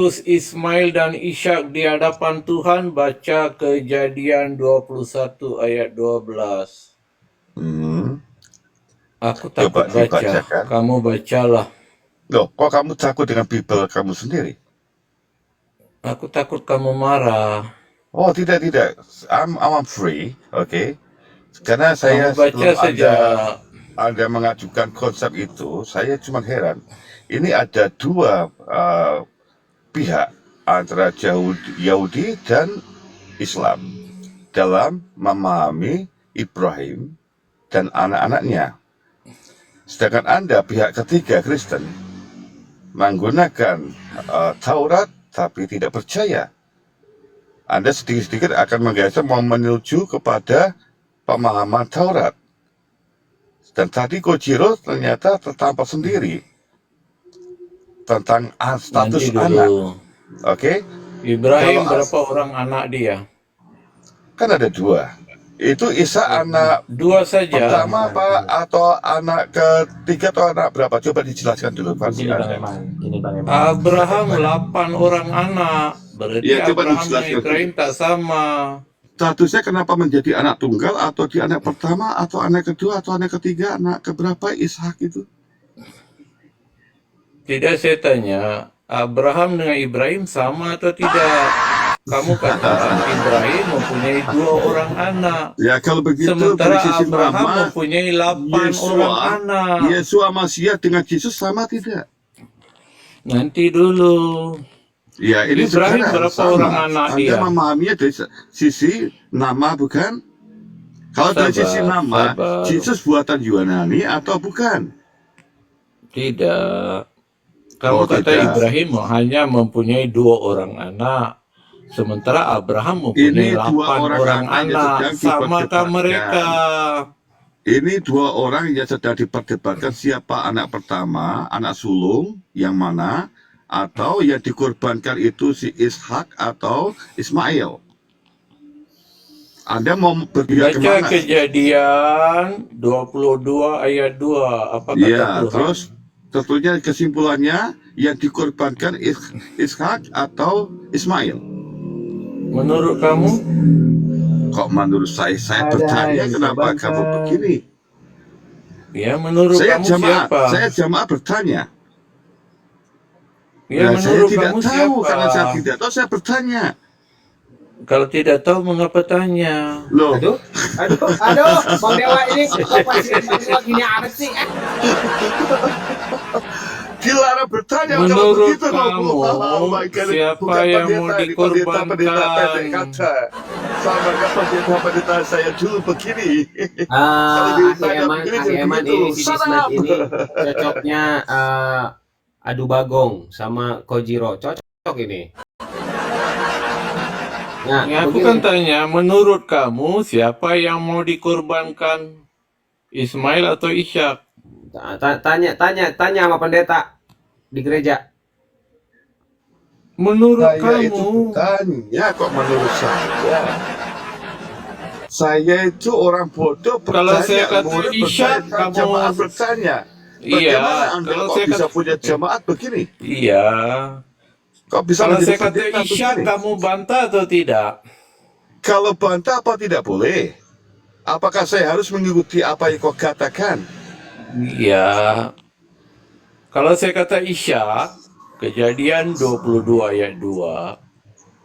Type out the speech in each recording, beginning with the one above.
Ismail dan Ishak di hadapan Tuhan, baca Kejadian 21 ayat 12. Aku takut Coba baca, dibacakan. kamu bacalah. Loh, kok kamu takut dengan Bible kamu sendiri? Aku takut kamu marah. Oh, tidak. I'm free, oke. Karena Kamu saya baca sebelum saja. Anda mengajukan konsep itu, saya cuma heran. Ini ada dua pihak antara Yahudi dan Islam dalam memahami Ibrahim dan anak-anaknya. Sedangkan Anda pihak ketiga Kristen menggunakan Taurat tapi tidak percaya. Anda sedikit-sedikit akan menggeser mau menuju kepada pemahaman Taurat. Dan tadi Kojiro ternyata tertampar sendiri tentang status Nanti anak. dulu. Oke? Ibrahim Kalau berapa orang anak dia? kan ada dua. Itu Isa anak Dua saja. pertama apa atau anak ketiga atau anak berapa? Coba dijelaskan dulu versi Ini Bang Anda. Eman, ini Bang Eman. Abraham 8 orang anak. Berarti Ya, coba Abraham dan dijelaskan. Ibrahim tak sama. Statusnya kenapa menjadi anak tunggal atau di anak pertama atau anak kedua atau anak ketiga, anak keberapa Ishak itu? Tidak, saya tanya, Abraham dengan Ibrahim sama atau tidak? Kamu katakan Ibrahim mempunyai 2 orang anak. Ya, kalau begitu Sementara dari sisi Abraham nama mempunyai 8 orang anak. Yesua Masias dengan Yesus sama tidak? Nanti dulu. Ya, ini Ibrahim sekarang berapa sama. orang anak Anda dia? memahaminya dari sisi nama bukan? Kalau dari sisi nama, Sabar. Yesus buatan Yunani atau bukan? Tidak. Kamu Oh, kata tidak. Ibrahim hanya mempunyai 2 orang anak. Sementara Abraham mempunyai Ini 2 8 orang yang anak. sedang Samakah diperdebatkan. mereka? Ini 2 orang yang sedang diperdebatkan siapa anak pertama, anak sulung yang mana, atau yang dikorbankan itu si Ishak atau Ismail. Anda mau berpihak Baca kemana? Kejadian 22 ayat 2. Apa kata Ya, Tuhan? terus tentunya kesimpulannya yang dikorbankan Ishak atau Ismail. Menurut kamu? Kok menurut saya bertanya kenapa kamu begini? Ya, menurut Saya kamu jamaah, siapa? saya jamaah bertanya. Ya, Nah, saya menurut tidak kamu tahu siapa? karena saya tidak tahu, saya bertanya. Kalau tidak tahu, mengapa tanya? Loh, Aduh, Bang Dewa ini kok pasti Bang Dewa gini amat sih? dilarang bertanya kalau Menurut begitu. kamu, Oh my God. siapa Bukan yang pendeta, mau ini dikorbankan? pendeta pendek kata. Sama kan pendeta saya dulu begini. Kalau ditanya begini, Ahli Eman begitu. ini si Dismet ini cocoknya adu bagong sama Kojiro. Cocok ini. Nah, Ya, aku begini. kan tanya, menurut kamu siapa yang mau dikorbankan? Ismail atau Ishak? Tanya sama pendeta di gereja. Menurut Saya itu kamu? bertanya kok menurut saya. Saya itu orang bodoh bertanya. Kalau saya kata murid Ishak, bertanya, kamu... jamaah bertanya. Iya, Bagaimana Anda kalau kok saya bisa kata... punya jamaat begini? Iya. Kok bisa Kalau menjadi saya kata pendeta Ishak, begini? kamu bantah atau tidak? Kalau bantah apa tidak boleh? Apakah saya harus mengikuti apa yang kau katakan? Iya. Kalau saya kata Ishak, Kejadian 22 ayat 2,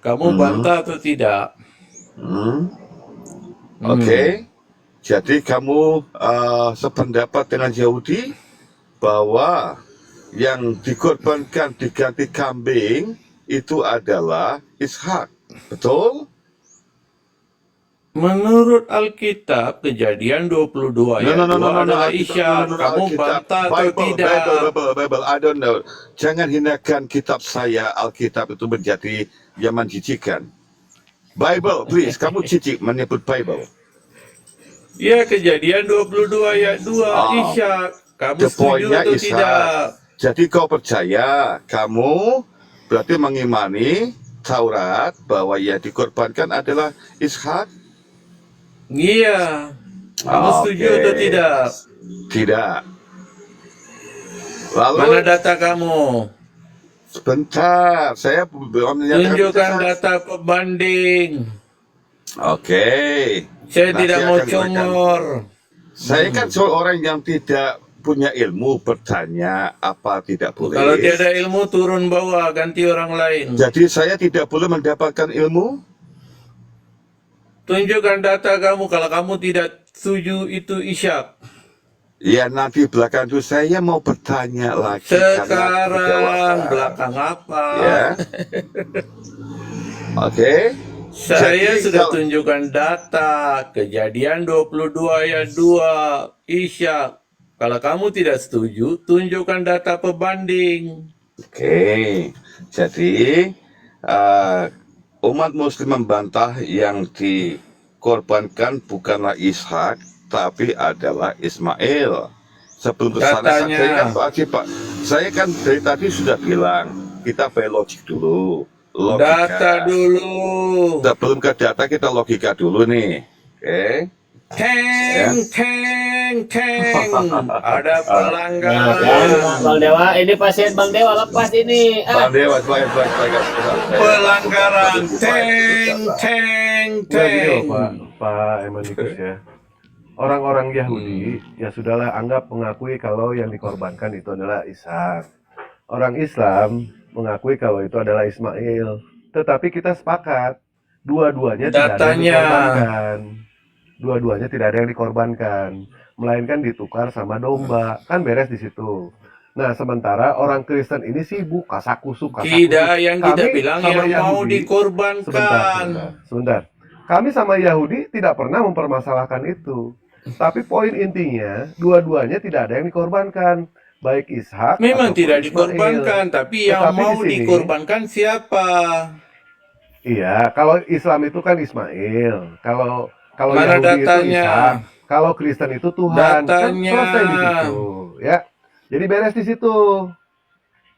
kamu bantah atau tidak? Oke. Jadi kamu sependapat dengan Yahudi bahwa yang dikorbankan diganti kambing itu adalah Ishak, betul? Menurut Alkitab, Kejadian 22 ayat 2 adalah Ishak. Kamu bantah atau tidak? Bible, I don't know. Jangan hinakan kitab saya, Alkitab itu menjadi yang menjijikan. Bible, please, kamu jijik menyebut Bible. Ya, Kejadian 22 ayat 2, Ishak. Kamu setuju atau tidak? Jadi kau percaya, kamu berarti mengimani Taurat bahwa yang dikorbankan adalah Ishak? Iya. Kamu setuju atau tidak? Tidak. Lalu Mana data kamu? Sebentar, saya belum menyatakan Tunjukkan keputusan. data pembanding. Oke, Saya nanti tidak mau akan berikan. congor. Saya kan seorang yang tidak punya ilmu, bertanya apa tidak Kalau boleh. tiada ilmu, turun bawah, ganti orang lain. Jadi saya tidak boleh mendapatkan ilmu. Tunjukkan data kamu. Kalau kamu tidak setuju, itu isyak. Ya nanti belakang itu saya mau bertanya lagi karena Sekarang jawaban. belakang apa? Ya, oke. Saya Jadi sudah kalau tunjukkan data. Kejadian 22 ayat 2. Isyak. Kalau kamu tidak setuju, tunjukkan data pembanding. oke, jadi umat Muslim membantah yang dikorbankan bukanlah Ishak, tapi adalah Ismail. Sebelum ke sana, Datanya. saya kan dari tadi sudah bilang kita pakai logik dulu, logika. Data dulu. Sebelum ke data kita logika dulu nih, oke? Teng, teng, teng. Ada Nah, kan, pelanggaran. Bang Dewa, ini pasien Bang Dewa lepas ini. Bang Dewa, sebagai Pelanggaran. Teng, teng, Enggak gini loh teng. Pak Emanikus ya. Orang-orang Yahudi ya sudahlah anggap mengakui kalau yang dikorbankan itu adalah Ishak. Orang Islam mengakui kalau itu adalah Ismail. Tetapi kita sepakat dua-duanya tidak ada yang Datanya. dikorbankan. Dua-duanya tidak ada yang dikorbankan, melainkan ditukar sama domba. Kan beres di situ. Nah, sementara orang Kristen ini sibuk kasakusuk. Tidak, yang kita Kami bilang sama yang mau Yahudi, dikorbankan. sebentar. Kami sama Yahudi tidak pernah mempermasalahkan itu. Tapi poin intinya, dua-duanya tidak ada yang dikorbankan. Baik Ishak Memang ataupun tidak Ismail. dikorbankan, tapi yang Tetapi mau di sini- dikorbankan siapa? Iya, kalau Islam itu kan Ismail. Kalau Mana Yahudi itu datanya? Ishak. Kalau Kristen itu Tuhan. Kan Datanya. selesai di situ, ya. Jadi beres di situ.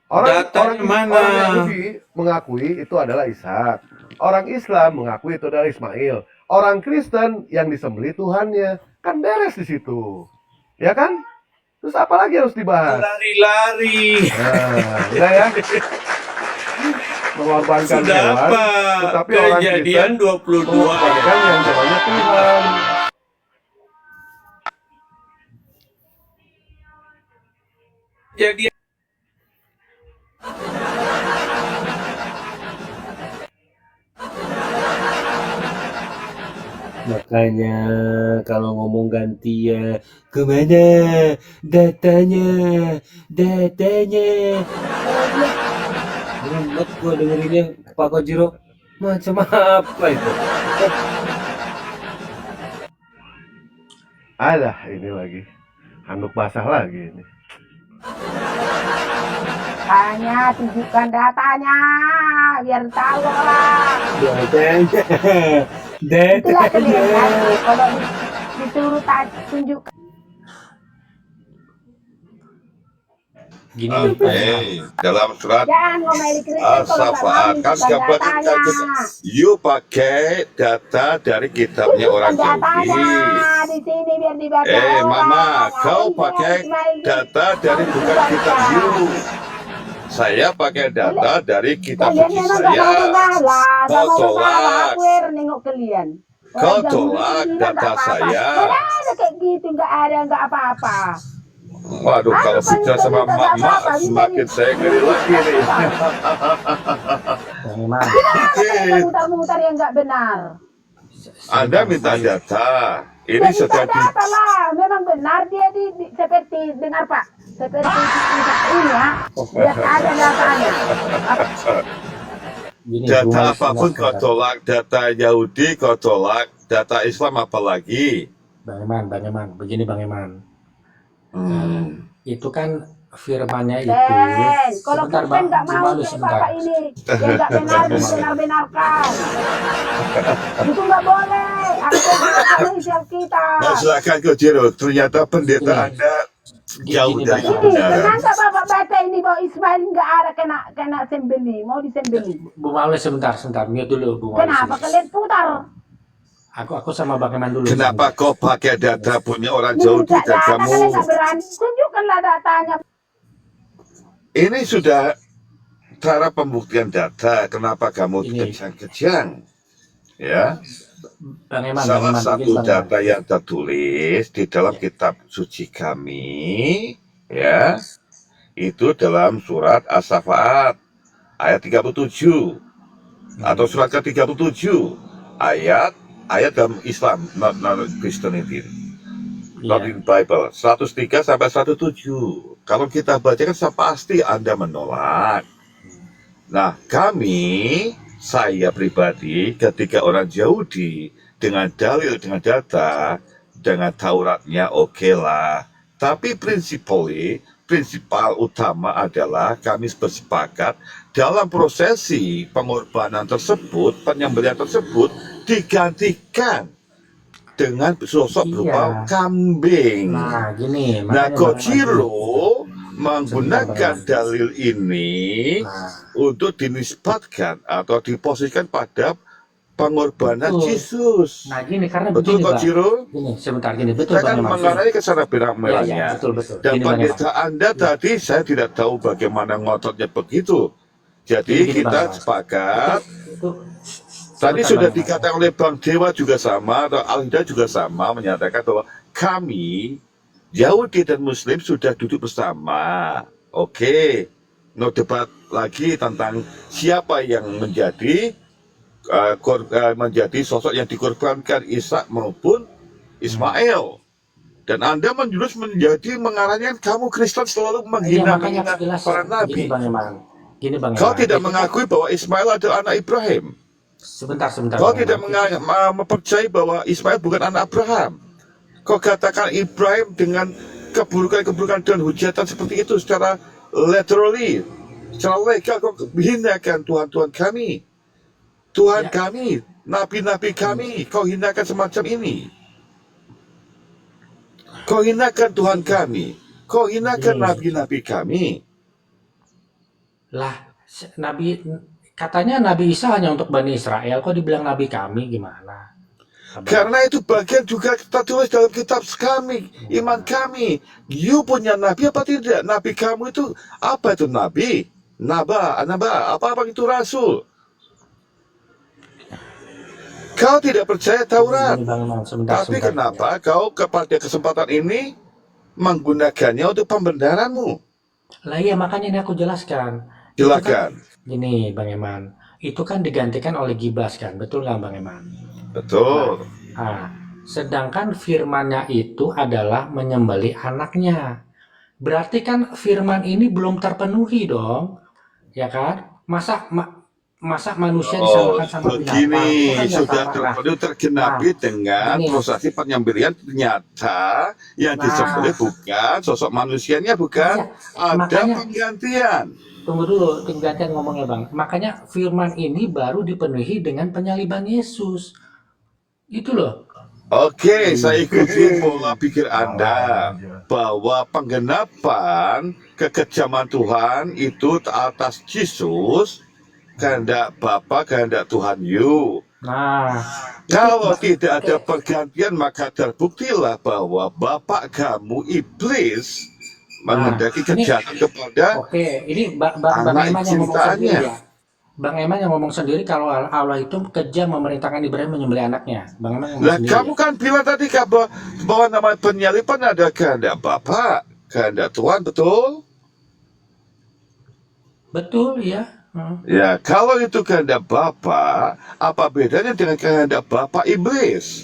Datanya mana? Orang Yahudi mengakui itu adalah Ishak. Orang Islam mengakui itu adalah Ismail. Orang Kristen yang disembelih Tuhannya. Kan beres di situ. Ya kan? Terus apa lagi harus dibahas? Lari-lari. Nah, udah ya. Mengorbankan Sudah hewan, apa? tetapi orang Kejadian Kristen 22 mengorbankan ayat. yang namanya Tuhan. Jadi Makanya kalau ngomong ganti ya, kemana datanya? Mumet gua dengerinnya Pak Kojiro. Macam apa itu? Alah, ini lagi. Handuk basah lagi ini. Tanya, tunjukkan datanya, biar tahu orang. Itulah kalian nanti kalau disuruh tunjukkan. Gini Oke, dalam surat Jangan ngomeli Kristen kalau nggak mau As-Safaat kan tunjukkan datanya. you pakai data dari kitabnya orang Tunjukkan datanya Yahudi. di sini biar dibaca orang. Mama, kau Ini pakai Ismail ini. data dari bukan kitab you. Saya pakai data dari kitab Kalian suci memang nggak mau saya. mengalah, nggak Kau mau tolak. mengalah. Aku nengok kalian. Kau Orang Yahudi tolak ini data nggak apa-apa. saya. Nggak ada kayak gitu, nggak apa-apa. Waduh, kalau bicara sama mama semakin saya ngeri lagi nih. Kita mutar-mutar yang nggak benar. Anda minta data. Ini Jadi sudah tak ada lah, memang benar dia seperti dengar Pak, seperti ini ya, biar ada datanya. data apapun kau tolak, data Yahudi kau tolak, data Islam apalagi. Bang Eman, begini Bang Eman. Itu kan firmannya itu. Dan kalau Sebentar, Kristen Bang, nggak mau malu kayak sebentar. Bapak ini, yang nggak benar dibenar-benarkan. Itu nggak boleh. Aku Islam kita. Nah, silakan Ko Jiro. Ternyata pendeta Ini. Anda jauh Gini, dari Bang. Ini kebenaran. kenapa Bapak baca ini bahwa Ismail nggak ada kena sembeli, mau disembeli. Bu Maulid sebentar, mute dulu Bu Maulid. Kenapa kalian putar? Aku sama Bang Eman dulu. Kenapa kau pakai data punya orang Ini Yahudi nggak dan ada, kamu? kalian nggak berani. Tunjukkanlah datanya. Ini sudah cara pembuktian data, kenapa kamu Ini. kejang-kejang? Ya, Bang Eman, salah begini, satu Bang Eman. data yang tertulis di dalam Ya. kitab suci kami, ya, itu dalam surat As-Safaat ayat 37 atau surat ke-37 ayat dalam Islam, not Christianity, not Iya. in Bible, 103 sampai 107. Kalau kita baca kan pasti Anda menolak. Nah, saya pribadi, ketika orang Yahudi dengan dalil, dengan data, dengan Tauratnya, oke lah. Tapi prinsipal utama adalah kami bersepakat dalam prosesi pengorbanan tersebut, penyembelihan tersebut digantikan dengan sosok Iya. berupa kambing. Nah, gini, Nah, makanya Bang Eman Kojiro menggunakan Sebentar, Bang Eman. dalil ini Nah, untuk dinisbatkan atau diposisikan pada pengorbanan betul. Yesus. Nah, gini, karena Betul, begini, Bang. Kojiro? Gini, sebentar, gini. Betul, Saya Bang kan Eman. mengarahnya ke sana Ya, berang-merahnya. betul, betul. Dan Gini, Bang Eman. pendeta Anda tadi saya tidak tahu bagaimana ngototnya begitu. Jadi Gini, Bang kita Eman. sepakat. Itu Tadi sebentar, sudah Bang Eman. dikatakan oleh Bang Dewa juga sama, atau Alida juga sama, menyatakan bahwa kami, Yahudi dan Muslim sudah duduk bersama. Oke, no debat lagi tentang siapa yang menjadi menjadi sosok yang dikorbankan, Ishak maupun Ismail. Dan Anda menjurus menjadi mengarahnya kamu Kristen selalu Iya, makanya menghina aku jelasin. para Gini, nabi. Bang Eman. Gini, Bang Kau Eman. tidak Itu kan mengakui bahwa Ismail adalah anak Ibrahim. sebentar, Kau Bang tidak Eman. mempercayai bahwa Ismail bukan anak Abraham. Kau katakan Ibrahim dengan keburukan-keburukan dan hujatan seperti itu secara literally, secara legal. Kau hinakan Tuhan-Tuhan kami, Tuhan Ya, kami, nabi-nabi kami. Kau hinakan semacam ini. Kau hinakan Tuhan kami. Kau hinakan gini. nabi-nabi kami. Lah, Nabi katanya Nabi Isa hanya untuk Bani Israel, kok dibilang Nabi kami gimana? Abang. Karena itu bagian juga kita tulis dalam kitab kami, iman kami. You punya nabi apa tidak? Nabi kamu itu apa itu nabi? Naba, apa itu rasul? Kau tidak percaya Taurat. Gini, Bang Eman, sebentar, Tapi sebentar. kenapa kau kepada kesempatan ini menggunakannya untuk pembenaranmu? Lah iya, makanya ini aku jelaskan. Itu kan Silakan. gini, Bang Eman. Itu kan digantikan oleh Gibas kan, betul nggak, Bang Eman? Nah, Betul. sedangkan firmannya itu adalah menyembelih anaknya. Berarti kan firman ini belum terpenuhi dong, ya kan? Masa manusia Oh, disamakan sama binatang? Itu begini, kan nggak sudah sama. Nah, tergenapi dengan gini. prosesi penyembelihan. Ternyata yang disembelih Nah, bukan sosok manusianya, bukan, iya, ada makanya penggantian. tunggu dulu, gantian ngomongnya Bang. Makanya firman ini baru dipenuhi dengan penyaliban Yesus. Itu loh. Oke, saya ikuti pola pikir Anda bahwa penggenapan kekejaman Tuhan itu atas Yesus, kehendak Bapa, kehendak Tuhan you. Nah, itu Kalau Bang. tidak ada Oke, pergantian, maka terbuktilah bahwa bapak kamu iblis nah menghendaki ini kejahatan kepada oke. Ini Bang anak Eman yang ngomong sendiri cintaannya. ya. Bang Eman yang ngomong sendiri kalau Allah itu kejam memerintahkan Ibrahim menyembelih anaknya. Bang Eman ngomong Nah, sendiri kamu ya. kan bilang tadi bahwa nama penyaliban ada kehendak Bapak, kehendak Tuhan, betul? Betul ya. Ya, kalau itu kehendak Bapak, apa bedanya dengan kehendak Bapak iblis?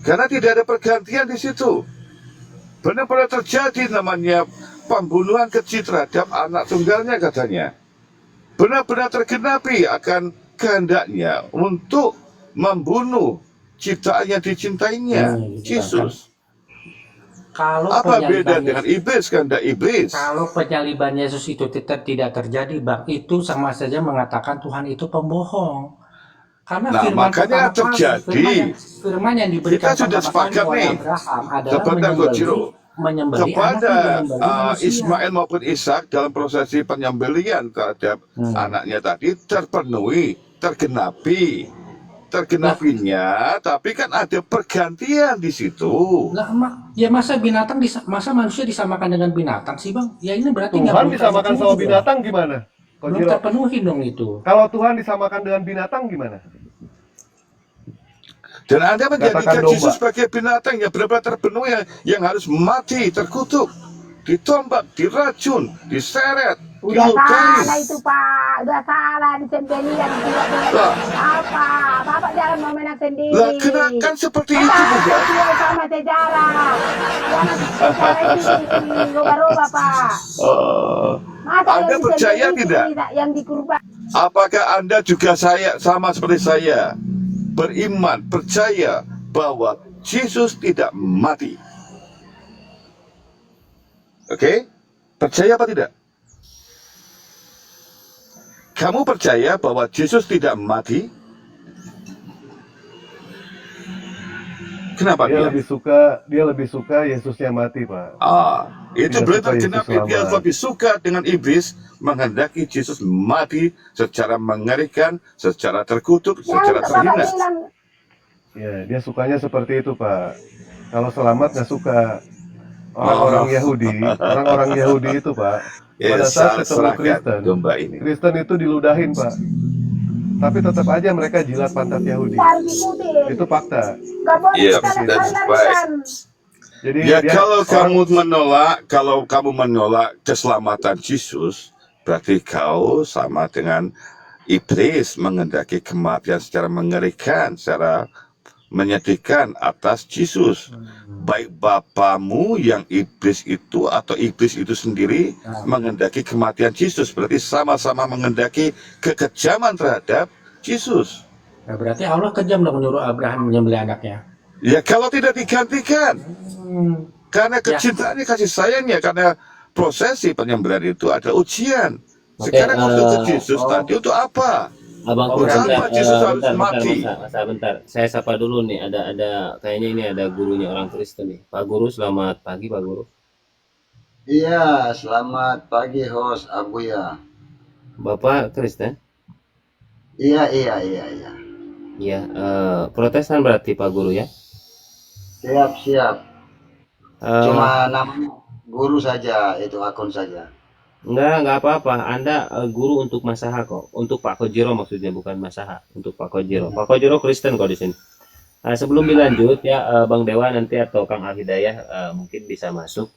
Karena tidak ada pergantian di situ. Benar-benar terjadi namanya pembunuhan keji terhadap anak tunggalnya katanya. Benar-benar tergenapi akan kehendaknya untuk membunuh ciptaan yang dicintainya, Gitu Bang. Yesus. Kalau Apa beda penyaliban dengan Yesus, iblis, kehendak iblis? kalau penyaliban Yesus itu tidak terjadi, Bang, itu sama saja mengatakan Tuhan itu pembohong. Karena Nah, firman makanya pertama kali, terjadi. firman yang Kita diberikan sudah pertama kali sepakat oleh nih Abraham adalah kepada Kojiro, menyembelih anak kepada yang menyembelih manusia. Ismail maupun Ishak dalam prosesi penyembelihan terhadap anaknya tadi terpenuhi, tergenapinya, tapi kan ada pergantian di situ. Lah, ya masa manusia disamakan dengan binatang sih, Bang? Ya ini berarti nggak Tuhan belum disamakan terpenuhi sama dong. binatang gimana? Belum Kojiro, terpenuhi dong itu. kalau Tuhan disamakan dengan binatang gimana? Dan Anda menjadikan Katakan domba. Yesus sebagai binatang yang benar-benar terpenuhi, yang harus mati, terkutuk, ditombak, diracun, diseret, Udah dilukai. salah itu Pak, udah salah di sendirian tidak boleh Lah, apa. Bapak jangan mau menang sendiri. lah kenakan seperti itu Anda juga. sesuai sama sejarah. Jangan sejarah itu dirubah-rubah Pak. Masa Anda yang percaya disembelih tidak? yang dikurban. Apakah Anda juga sama seperti saya, beriman, percaya bahwa Yesus tidak mati? Oke? Percaya apa tidak? Kamu percaya bahwa Yesus tidak mati? Kenapa Dia dia? lebih suka Yesusnya mati, Pak. Itu Tidak berarti suka Yesus kenapa dia selamat. lebih suka dengan iblis menghendaki Yesus mati secara mengerikan, secara terkutuk, Yang secara Bapak terhina. bilang Ya, dia sukanya seperti itu, Pak. Kalau selamat nggak suka. Orang-orang Yahudi itu, Pak, Ya, pada saat ketemu serahkan Kristen, domba ini. Kristen itu diludahin, Pak. Tapi tetap aja mereka jilat pantat Yahudi. harus ikutin. Itu fakta. Gak boleh Iya, kita that's lari-larian. Jadi Ya, dia kalau orang- kamu menolak keselamatan Yesus, berarti kau sama dengan iblis menghendaki kematian secara mengerikan, secara menyedihkan atas Yesus. Baik bapamu yang iblis itu atau iblis itu sendiri menghendaki kematian Yesus, berarti sama-sama menghendaki kekejaman terhadap Yesus. Nah, berarti Allah kejam dong menyuruh Abraham menyembelih anaknya. Ya, kalau tidak digantikan, karena kecintaannya, kasih sayangnya, karena prosesi penyembelihan itu ada ujian. Sekarang untuk Yesus tadi untuk apa? Abang Kenapa Yesus harus mati? bentar. Saya sapa dulu nih. Ada kayaknya ini ada gurunya orang Kristen nih. Pak Guru, selamat pagi Pak Guru. Iya, selamat pagi host Abuya. Bapak Kristen? Iya. Iya, Protestan berarti Pak Guru ya? Siap. Eh, Cuma namanya guru saja, itu akun saja. Enggak apa-apa. Anda guru untuk Masaha kok. Untuk Pak Kojiro maksudnya, bukan Masaha. Untuk Pak Kojiro. Pak Kojiro Kristen kok di sini. Sebelum dilanjut ya, Bang Dewa nanti atau Kang Al Hidayah mungkin bisa masuk.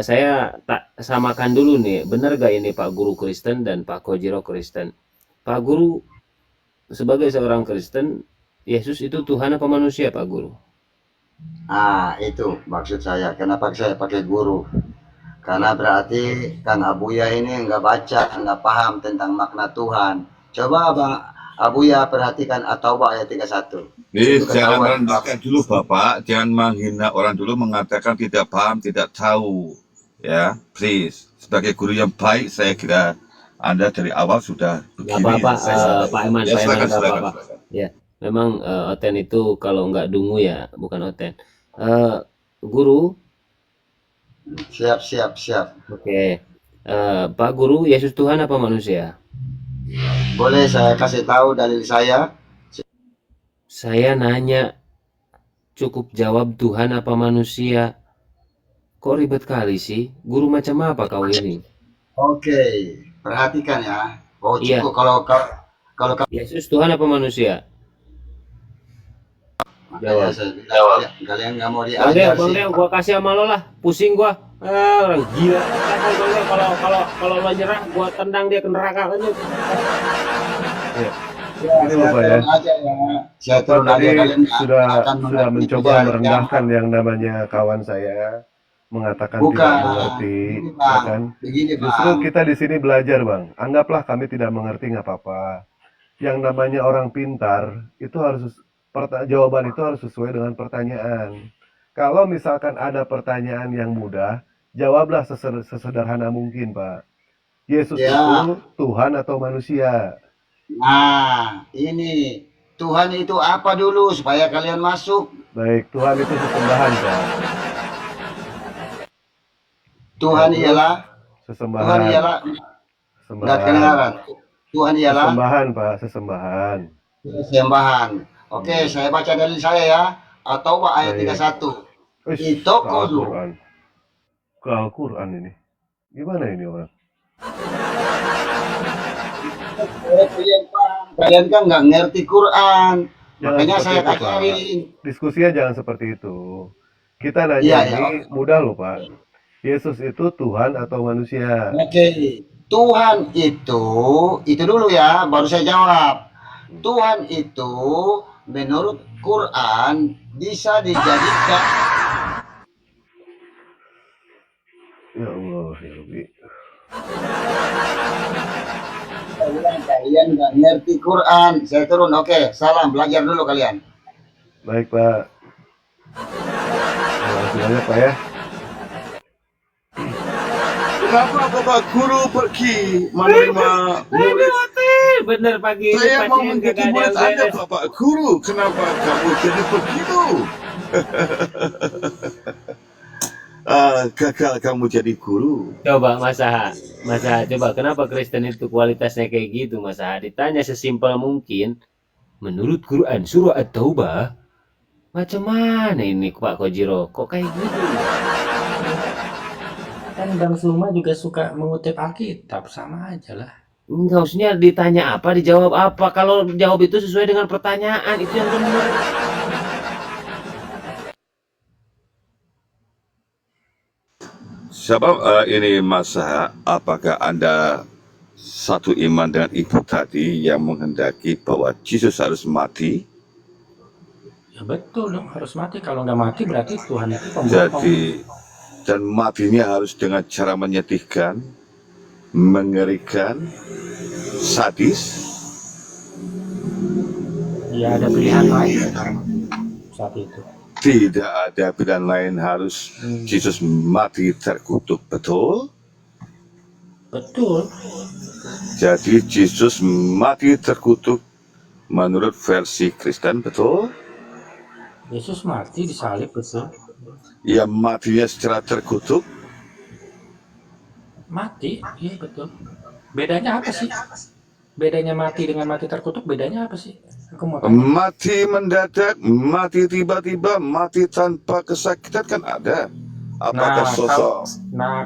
Saya tak samakan dulu nih, benar gak ini Pak Guru Kristen dan Pak Kojiro Kristen? Pak Guru sebagai seorang Kristen, Yesus itu Tuhan apa manusia Pak Guru? Itu maksud saya. Kenapa saya pakai guru? Karena berarti Kang Abuya ini nggak baca, nggak paham tentang makna Tuhan. Coba Bang Abuya perhatikan At-Taubah ayat 31. Itu Jangan ketahuan. merendahkan dulu Bapak, jangan menghina orang dulu, mengatakan tidak paham, tidak tahu. Ya, please. Sebagai guru yang baik, saya kira Anda dari awal sudah Nggak begini. apa-apa, Pak Iman, Ya, silakan, nggak silakan. apa-apa. Ya, memang Oten itu kalau nggak dungu ya bukan Oten. Guru, Siap. oke. Pak Guru, Yesus Tuhan apa manusia? Boleh saya kasih tahu dalil saya? Saya nanya, cukup jawab Tuhan apa manusia. Kok ribet kali sih? Guru macam apa kau ini? Oke, perhatikan ya. Oh Iya. cukup kalau Yesus Tuhan apa manusia? makanya saya bilang, ya, kalian nggak mau Bang diajar Deo, sih. gua kasih sama lo lah. Pusing gua. Orang gila. Bang Deo, kalau lo nyerah, gua tendang dia ke neraka aja. Ini Bapak ya. Turun aja ya. Saya Bapak turun tadi aja kalian sudah akan mengerti mencoba jalan merendahkan yang namanya kawan saya, mengatakan Bukan. tidak mengerti, Begini, ya Bang. kan? Begini Justru Bang. kita di sini belajar, Bang. Anggaplah kami tidak mengerti, nggak apa-apa. Yang namanya orang pintar itu jawaban itu harus sesuai dengan pertanyaan. Kalau misalkan ada pertanyaan yang mudah, jawablah sesederhana mungkin, Pak. Yesus Ya. itu Tuhan atau manusia? Nah, ini Tuhan itu apa dulu supaya kalian masuk? Baik, Tuhan itu sesembahan, Pak. Tuhan ialah Sesembahan. Sesembahan. nggak kedengaran. Tuhan ialah Sesembahan, Pak, sesembahan. sembahan. Oke, saya baca dalil saya ya. Atau ayat Baik. 31. Wih, Itu ke kudu. Al-Quran. Ke Al-Quran ini. Gimana ini orang? Kalian paham. Kalian kan nggak ngerti Quran. Makanya seperti saya itu, Pak. ajarin. Diskusinya jangan seperti itu. Kita nanya Iya, ya. ini mudah loh, Pak. Yesus itu Tuhan atau manusia? Oke. Tuhan itu dulu ya, baru saya jawab. Tuhan itu menurut Quran bisa dijadikan. Ya Allah, ya Rabbi. Kalian nggak ngerti Quran. Saya turun. Oke, salam. Belajar dulu kalian. Baik, Pak. Terima kasih banyak, Pak ya. Kenapa Bapak Guru pergi menerima murid? Bener pagi ini Saya mau pasien menjadi kagak ada murid yang Anda, beres. Bapak Guru. Kenapa kamu jadi begitu? Gagal kamu jadi guru. Coba Mas Aha, coba kenapa Kristen itu kualitasnya kayak gitu Mas Aha? Ditanya sesimpel mungkin, menurut Quran surah At-Taubah, macam mana ini Pak Kojiro? Kok kayak gitu? Kan Bang Suma juga suka mengutip Alkitab, sama aja lah. Enggak, usahnya ditanya apa, dijawab apa. Kalau jawab itu sesuai dengan pertanyaan, itu yang benar. Siapa ini Mas Saha, apakah Anda satu iman dengan ibu tadi yang menghendaki bahwa Yesus harus mati? Ya betul dong, harus mati. Kalau nggak mati berarti Tuhan itu pembohong. Jadi, dan matinya harus dengan cara menyedihkan, mengerikan, sadis. Ya ada pilihan lain saat itu. Tidak ada pilihan lain, harus Yesus mati terkutuk, betul? Betul. Jadi Yesus mati terkutuk menurut versi Kristen, betul? Yesus mati disalib, betul. Ya, matinya secara terkutuk. Mati, iya betul. Bedanya apa sih? Bedanya mati dengan mati terkutuk, bedanya apa sih? Aku mau tanya. Mati mendadak, mati tiba-tiba, mati tanpa kesakitan kan ada. Apakah sosok?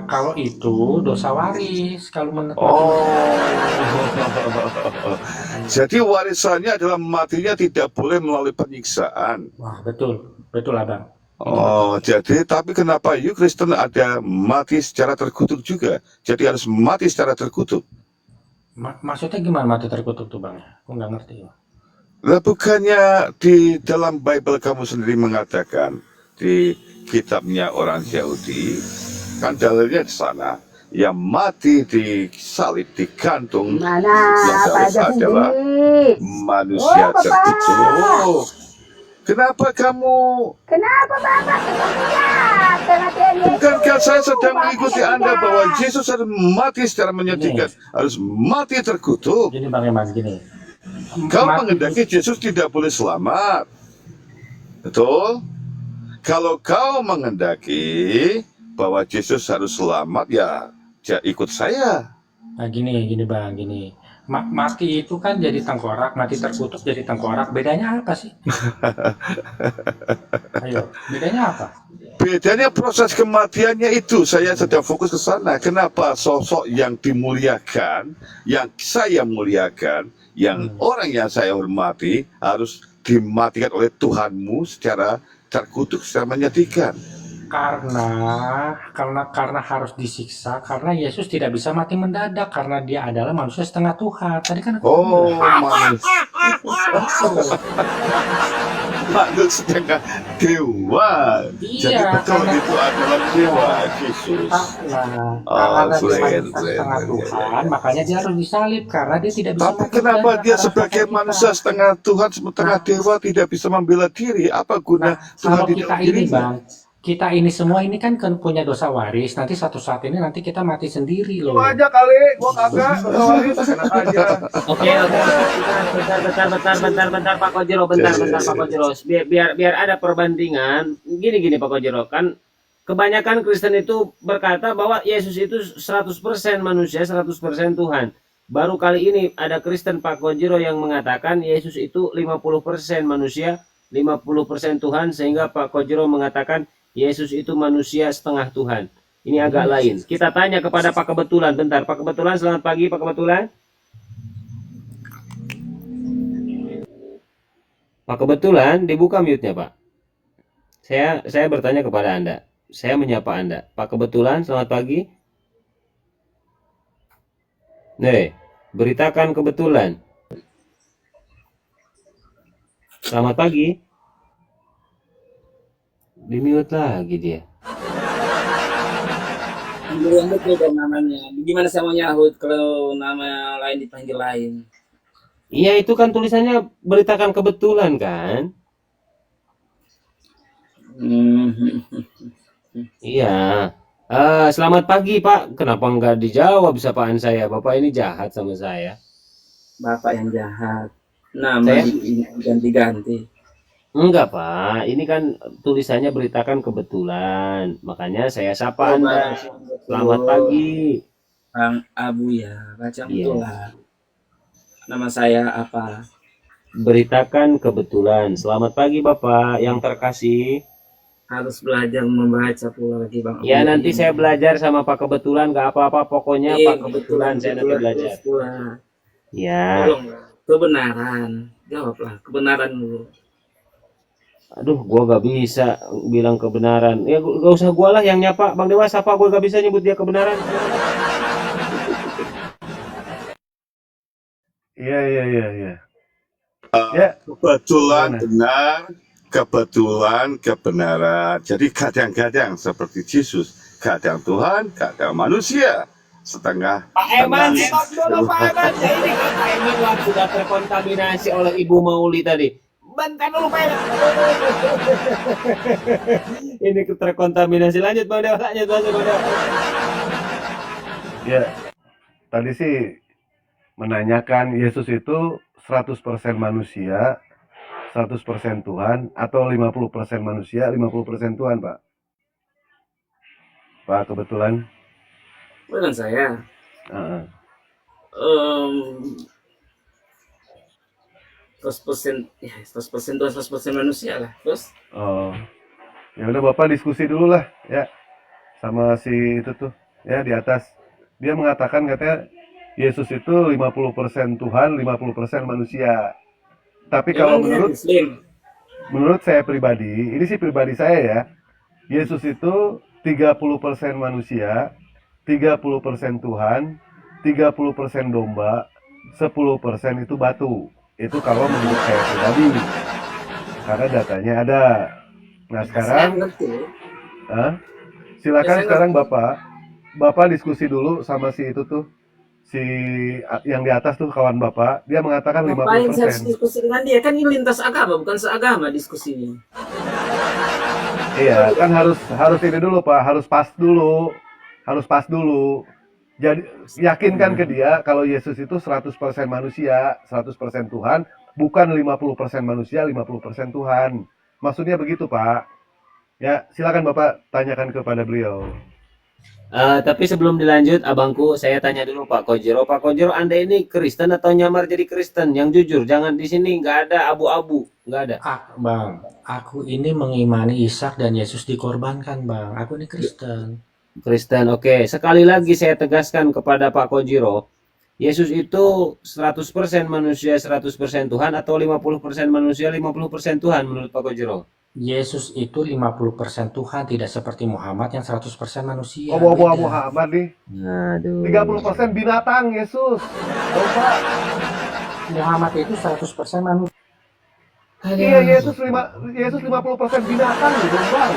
Kalau itu dosa waris. Kalau menurut Jadi warisannya adalah matinya tidak boleh melalui penyiksaan. wah betul, betul abang. Oh, jadi tapi kenapa you Kristen ada mati secara terkutuk juga? Jadi harus mati secara terkutuk. Maksudnya gimana mati terkutuk tuh bang? Aku nggak ngerti. Lah bukannya di dalam Bible kamu sendiri mengatakan di kitabnya orang Yahudi kan dalilnya di sana yang mati disalib digantung Mana yang apa dalil aja adalah sendiri? manusia Oh, Bapak. terkutuk. Kenapa kamu? Kenapa Bapak tidak lihat kematian Yesus? Bukankah saya sedang Bapak mengikuti tidak Anda lihat. bahwa Yesus harus mati secara menyedihkan, harus mati terkutuk. Gini bang Eman, gini. Kau Mati- menghendaki Yesus tidak boleh selamat. Betul? Kalau kau menghendaki bahwa Yesus harus selamat, ya ikut saya. Nah gini bang, gini. Mati itu kan jadi tengkorak, mati terkutuk jadi tengkorak. Bedanya apa sih? Ayo, bedanya apa? Bedanya proses kematiannya itu, saya sedang fokus ke sana. Kenapa sosok yang dimuliakan, yang saya muliakan, yang orang yang saya hormati harus dimatikan oleh Tuhanmu secara terkutuk, secara menyedihkan? Karena harus disiksa, karena Yesus tidak bisa mati mendadak karena dia adalah manusia setengah Tuhan. Tadi kan aku Oh, bilang. manusia setengah dewa. Jadi Iya, betul karena- itu adalah dewa Yesus. Karena dia keren, manusia keren, setengah keren. Tuhan, makanya dia harus disalib karena dia tidak bisa Tapi mati kenapa mendadak dia karena sebagai dosa kita. manusia setengah Tuhan, setengah dewa tidak bisa membela diri? Apa guna Tuhan Kalau di kita dalam ini dirinya? bang, kita ini semua ini kan punya dosa waris. Nanti satu saat ini nanti kita mati sendiri loh. Gua aja kali, gua kagak. Waris enak aja. Oke, bentar Pak Kojiro, bentar Pak Kojiro. Biar ada perbandingan. Gini Pak Kojiro, kan kebanyakan Kristen itu berkata bahwa Yesus itu 100% manusia, 100% Tuhan. Baru kali ini ada Kristen Pak Kojiro yang mengatakan Yesus itu 50% manusia, 50% Tuhan, sehingga Pak Kojiro mengatakan Yesus itu manusia setengah Tuhan. Ini agak lain. Kita tanya kepada Pak Kebetulan bentar. Pak Kebetulan, selamat pagi Pak Kebetulan. Pak kebetulan dibuka mute-nya, Pak. Saya bertanya kepada Anda. Saya menyapa Anda. Pak kebetulan, selamat pagi. Nih, beritakan kebetulan. Selamat pagi. Di mute lagi dia. Guru yang betul dong namanya. Gimana saya mau nyahut kalau nama lain dipanggil lain? Iya, itu kan tulisannya beritakan kebetulan kan? Iya. Selamat pagi, Pak. Kenapa nggak dijawab sapaan saya? Bapak ini jahat sama saya. Bapak yang jahat. Nama Saya? ganti-ganti. Enggak, Pak. Ini kan tulisannya beritakan kebetulan. Makanya saya sapa Anda. Selamat pagi. Bang Abu ya, baca Iya. betul lah. Nama saya apa? Beritakan kebetulan. Selamat pagi, Bapak yang terkasih. Harus belajar membaca pula lagi Bang Abu. Ya, nanti saya belajar sama Pak kebetulan. Nggak apa-apa. Pokoknya Iya, Pak kebetulan saya nanti belajar. terus pula. Ya. Tolonglah. Kebenaran. Jawablah kebenaran dulu. Aduh, gua gak bisa bilang kebenaran. Ya, gak usah gua lah yang nyapa. Bang Dewa, sapa gua gak bisa nyebut dia kebenaran. Iya, iya, iya, iya. Ya, Kebetulan Gimana? benar, kebetulan kebenaran. Jadi kadang-kadang seperti Yesus, kadang Tuhan, kadang manusia. Setengah. Pak Eman, stop dulu Pak Eman. Ya, ini kan Pak Eman sudah terkontaminasi oleh Ibu Mauli tadi. Bentar dulu Pak Eman. Ini terkontaminasi. Lanjut Bang Dewa, lanjut Bang Dewa. ya. Tadi sih menanyakan Yesus itu 100% manusia, 100% Tuhan, atau 50% manusia, 50% Tuhan, Pak? Pak, kebetulan. Bukan saya. Heeh. 100%, ya 100% Tuhan, 100% manusia lah. Terus Oh, ya udah Bapak diskusi dulu lah, ya, sama si itu tuh, ya di atas. Dia mengatakan katanya Yesus itu 50% Tuhan, 50% manusia. Tapi kalau emang dia Muslim. menurut saya pribadi, ini sih pribadi saya ya, Yesus itu 30% manusia, 30% Tuhan, 30% domba, 10% itu batu. Itu kalau menurut saya pribadi. Karena datanya ada. Nah Saya sekarang, ngerti. silakan Saya sekarang Bapak diskusi dulu sama si itu tuh, si yang di atas tuh kawan Bapak. Dia mengatakan Ngapain saya harus 50%. diskusi dengan dia? Kan ini lintas agama, bukan seagama diskusinya. Iya, kan harus ini dulu Pak, harus pas dulu. Jadi yakinkan ke dia kalau Yesus itu 100% manusia, 100% Tuhan, bukan 50% manusia, 50% Tuhan. Maksudnya begitu Pak. Ya, silakan Bapak tanyakan kepada beliau. Tapi sebelum dilanjut, abangku, saya tanya dulu Pak Kojiro. Pak Kojiro, Anda ini Kristen atau nyamar jadi Kristen? Yang jujur, jangan di sini nggak ada abu-abu, nggak ada. Bang, aku ini mengimani Ishak dan Yesus dikorbankan, Bang. Aku ini Kristen. Kristen, oke. Sekali lagi saya tegaskan kepada Pak Kojiro, Yesus itu 100% manusia, 100% Tuhan, atau 50% manusia, 50% Tuhan menurut Pak Kojiro? Yesus itu 50% Tuhan, tidak seperti Muhammad yang 100% manusia. Abu-abu Beda. Muhammad nih, Aduh. 30% binatang Yesus. Coba. Muhammad itu 100% manusia. Iya, Yesus 50% binatang gitu, Bang.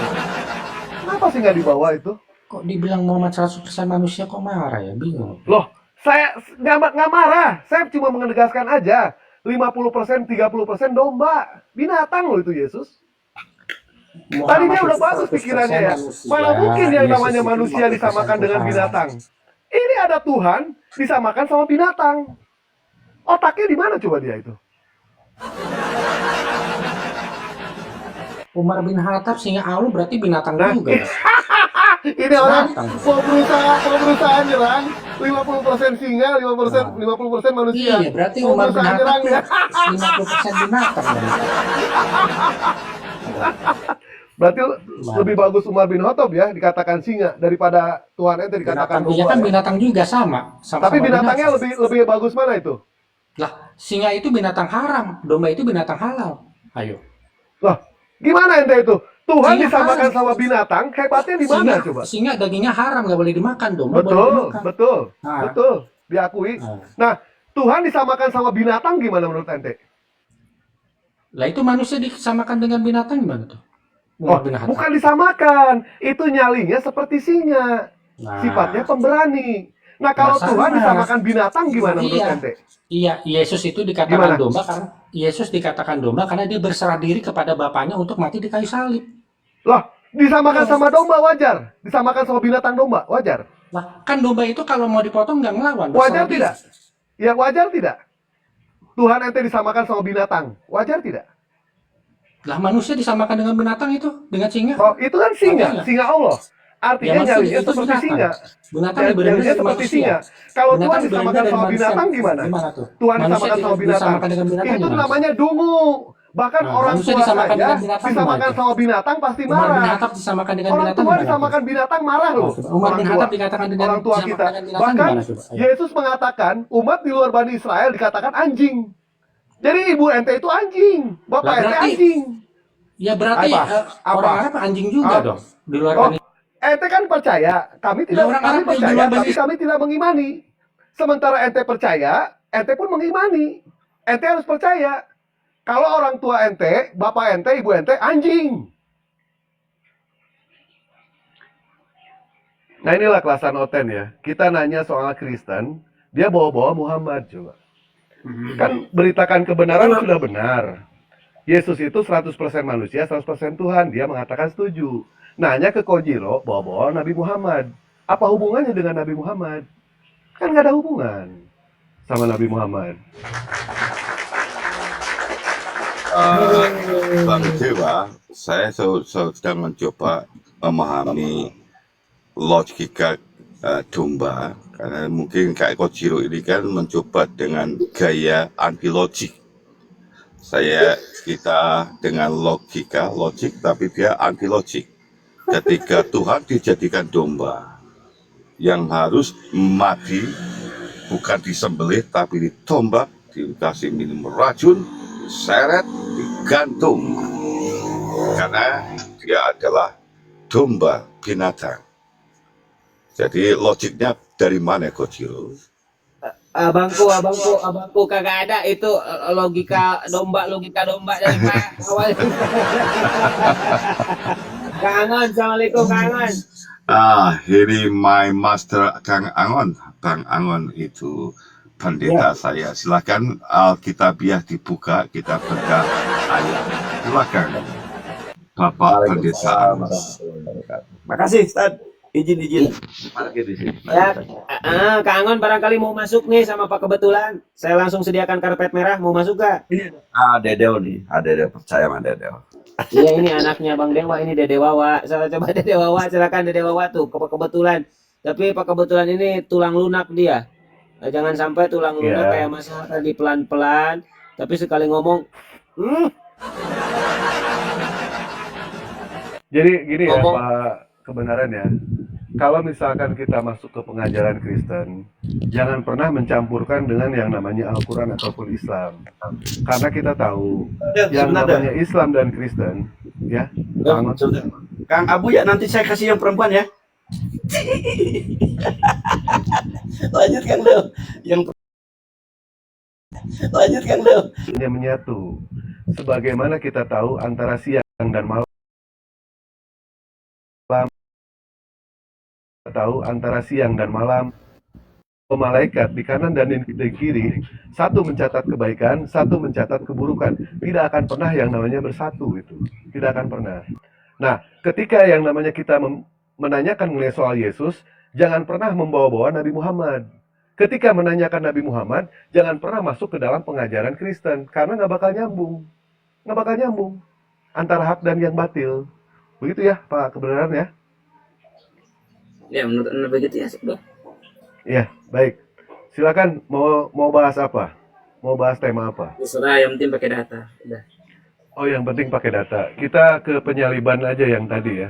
Kenapa sih nggak dibawa itu? Kok dibilang Muhammad 100% manusia kok marah ya? Bingung. Loh, saya nggak marah. Saya cuma menegaskan aja. 50%, 30% domba. Binatang loh itu Yesus. Tadi dia udah bagus pikirannya ya. Mana mungkin yang namanya manusia disamakan dengan binatang? Ini ada Tuhan disamakan sama binatang. Otaknya di mana coba dia itu? Umar bin Khattab singa Allah berarti binatang Nah, juga. ini orang Binatang. mau berusaha nyerang 50% singa, 50% manusia. Iya, berarti Mau Umar bin berusaha Khattab nyerang ya. 50% binatang. Berarti lebih bagus Umar bin Khattab ya dikatakan singa daripada Tuhan ente dikatakan Binatang, iya domba. kan Ya. binatang juga sama. Tapi binatangnya lebih bagus mana itu? Lah, singa itu binatang haram, domba itu binatang halal. Ayo. Lah, gimana ente itu? Tuhan Singa disamakan haram. sama binatang, hebatnya di mana coba? Singa dagingnya haram, nggak boleh dimakan, domba boleh Betul, dimakan. betul, Nah. betul, diakui. Nah. Nah, Tuhan disamakan sama binatang gimana menurut ente? Lah itu manusia disamakan dengan binatang gimana tuh? Oh, Binatang. bukan disamakan. Itu nyalinya seperti singa. Nah, Sifatnya pemberani. Nah, kalau Nah, sama. Tuhan disamakan binatang gimana menurut Iya. ente? Iya, Yesus itu dikatakan Gimana? domba karena Yesus dikatakan domba karena dia berserah diri kepada Bapaknya untuk mati di kayu salib. Lah, disamakan sama domba wajar. Disamakan sama binatang domba wajar. Lah, kan domba itu kalau mau dipotong nggak ngelawan. Wajar berserah diri. tidak? Ya wajar tidak? Tuhan ente disamakan sama binatang. Wajar tidak? Lah, manusia disamakan dengan binatang itu, dengan singa. Oh, itu kan singa, Wajar. singa Allah. Artinya Ya, maksudnya nyalinya itu seperti binatang. singa. Binatang Dan berbeda nyalinya dari seperti manusia. singa. Kalau Binatang Tuhan berbeda disamakan dari sama manusia. binatang gimana? Gimana tuh? Tuhan Manusia disamakan sama binatang. disamakan dengan binatang Itu gimana? namanya dungu. Bahkan Nah, orang manusia tua disamakan saja dengan binatang disamakan gimana? sama binatang pasti Umar bin marah. Khattab disamakan dengan Orang binatang tua gimana? disamakan binatang marah loh. Umar Orang bin tua. Khattab dikatakan dengan Orang tua disamakan kita. dengan binatang Bahkan gimana coba? Ayo. Yesus mengatakan umat di luar Bani Israel dikatakan anjing. Jadi ibu ente itu anjing, bapak Lah, ente berarti- anjing. Ya berarti Apa? orang Apa? Arab anjing juga Apa? dong di luar Oh, Bani. ente kan percaya, kami tidak, orang kami Arab di percaya, luar tapi Bani- kami tidak mengimani. Sementara ente percaya, ente pun mengimani. Ente harus percaya. Kalau orang tua ente, bapak ente, ibu ente anjing. Nah inilah kelasan Oten ya. Kita nanya soal Kristen, dia bawa-bawa Muhammad coba. Kan beritakan kebenaran sudah benar. Yesus itu 100% manusia, 100% Tuhan. Dia mengatakan setuju. Nanya ke Kojiro, bawa-bawa Nabi Muhammad. Apa hubungannya dengan Nabi Muhammad? Kan nggak ada hubungan sama Nabi Muhammad. Bang Dewa, saya sedang mencoba memahami logika domba, karena mungkin kayak Kojiro ini kan mencoba dengan gaya anti logik. Kita dengan logik, tapi dia anti logik. Ketika Tuhan dijadikan domba yang harus mati, bukan disembelih tapi ditombak, dikasih minum racun, seret, digantung, karena dia adalah domba binatang. Jadi logiknya dari mana Kojiro? Abangku kagak ada itu logika domba dari awal. Kang Angon, assalamualaikum Kang Angon. Ini my master Kang Angon. Bang Angon itu pendeta saya. Silakan Alkitabiah dibuka, kita buka ayat. Silakan Bapak Pendeta Angon. Makasih, Ustaz. Izin. Parkir di sini. Ya, Kang Angon barangkali mau masuk nih sama Pak Kebetulan. Saya langsung sediakan karpet merah, mau masuk gak? Dedeo nih. Dedeo percaya sama Dedeo. Iya ini anaknya Bang Dewa, ini Dede Wawa. Saya coba Dede Wawa, silakan Dede Wawa tuh Pak Kebetulan. Tapi Pak Kebetulan ini tulang lunak dia. Jangan sampai tulang lunak kayak masalah tadi pelan-pelan, tapi sekali ngomong, Jadi gini ya Pak, kebenaran ya. Kalau misalkan kita masuk ke pengajaran Kristen, jangan pernah mencampurkan dengan yang namanya Al-Quran ataupun Islam. Karena kita tahu yang namanya Islam dan Kristen, ya. Kang Abu ya, nanti saya kasih yang perempuan ya. Lanjut Kang Del. Lanjut Kang Del. Hanya menyatu. Sebagaimana kita tahu antara siang dan malam, malaikat di kanan dan di kiri, satu mencatat kebaikan, satu mencatat keburukan. Tidak akan pernah yang namanya bersatu itu. Tidak akan pernah. Nah, ketika yang namanya kita menanyakan mengenai soal Yesus, jangan pernah membawa-bawa Nabi Muhammad. Ketika menanyakan Nabi Muhammad, jangan pernah masuk ke dalam pengajaran Kristen, karena nggak bakal nyambung. Nggak bakal nyambung antara hak dan yang batil. Begitu ya, Pak, kebenaran ya? ya menurut Anda begitu ya, sudah. Iya, baik. Silakan mau bahas apa? Mau bahas tema apa? Terserah, yang penting pakai data. Udah. Oh, yang penting pakai data. Kita ke penyaliban aja yang tadi ya.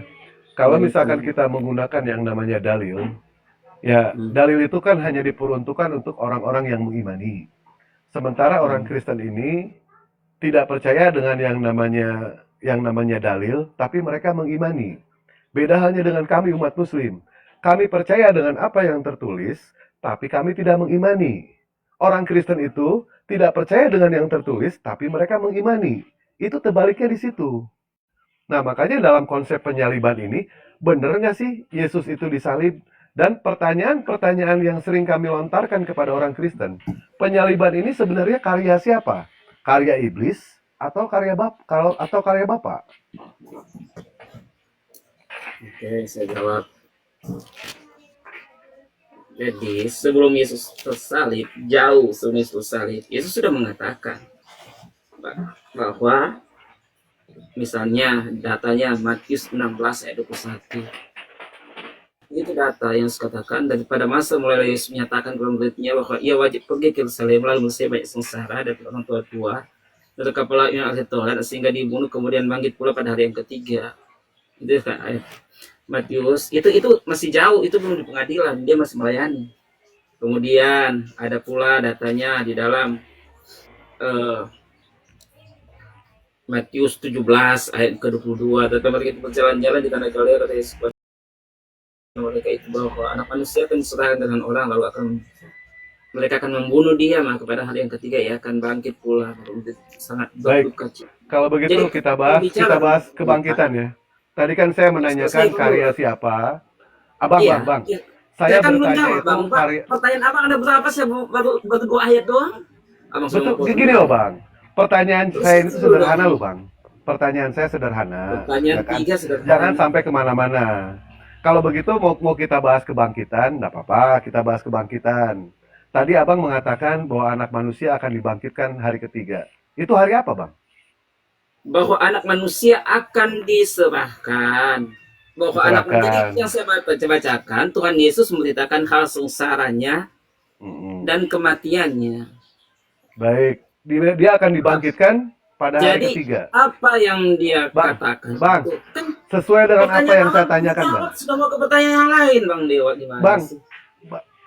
Kalau misalkan kita menggunakan yang namanya dalil, ya dalil itu kan hanya diperuntukkan untuk orang-orang yang mengimani. Sementara orang Kristen ini tidak percaya dengan yang namanya dalil, tapi mereka mengimani. Beda halnya dengan kami umat Muslim. Kami percaya dengan apa yang tertulis, tapi kami tidak mengimani. Orang Kristen itu tidak percaya dengan yang tertulis, tapi mereka mengimani. Itu terbaliknya di situ. Nah, makanya dalam konsep penyaliban ini, benar nggak sih Yesus itu disalib? Dan pertanyaan-pertanyaan yang sering kami lontarkan kepada orang Kristen, penyaliban ini sebenarnya karya siapa? Karya iblis atau karya Bapa? Oke, saya jawab. Jadi sebelum Yesus tersalib, jauh sebelum Yesus tersalib, Yesus sudah mengatakan bahwa misalnya datanya Matius 16 ayat 21. Itu data yang Yesus katakan, daripada masa mulai Yesus menyatakan kepada murid-muridnya bahwa ia wajib pergi ke Yerusalem lalu selesai banyak sengsara dari orang tua dari kepala yang ahli Taurat sehingga dibunuh kemudian bangkit pula pada hari yang ketiga. Itu kan ayat Matius, itu masih jauh, itu belum di pengadilan, dia masih melayani. Kemudian ada pula datanya di dalam Matius 17 ayat ke-22, tetapi mereka berjalan-jalan di tanah Galilea, kata Yesus kepada mereka itu bahwa anak manusia akan diserahkan dengan orang, lalu mereka akan membunuh dia, maka pada hari yang ketiga ia akan bangkit pula. Sangat berduka cita. Kalau begitu Jadi, kita bahas kebangkitan ya. Tadi kan saya menanyakan karya siapa. Bang. Iya. Saya kan belum bertanya jawab, itu Bang. karya. Pertanyaan abang ada berapa? Saya baru 2 ayat doang. Abang Betul, sudah gini loh Bang. Pertanyaan saya itu sederhana loh Bang. Pertanyaan saya sederhana. Pertanyaan ya kan? 3 sederhana. Jangan sampai kemana-mana. Kalau begitu mau kita bahas kebangkitan, nggak apa-apa, kita bahas kebangkitan. Tadi Abang mengatakan bahwa anak manusia akan dibangkitkan hari ketiga. Itu hari apa Bang? Bahwa anak manusia akan diserahkan. Bahwa anak manusia yang saya bacakan, Tuhan Yesus memberitakan hal sengsaranya dan kematiannya. Baik, dia akan dibangkitkan pada hari ketiga. Apa yang dia katakan? Bang, itu kan sesuai dengan apa yang saya tanyakan, Bang. Sudah mau ke pertanyaan yang lain, Bang Dewa, gimana Bang, sih?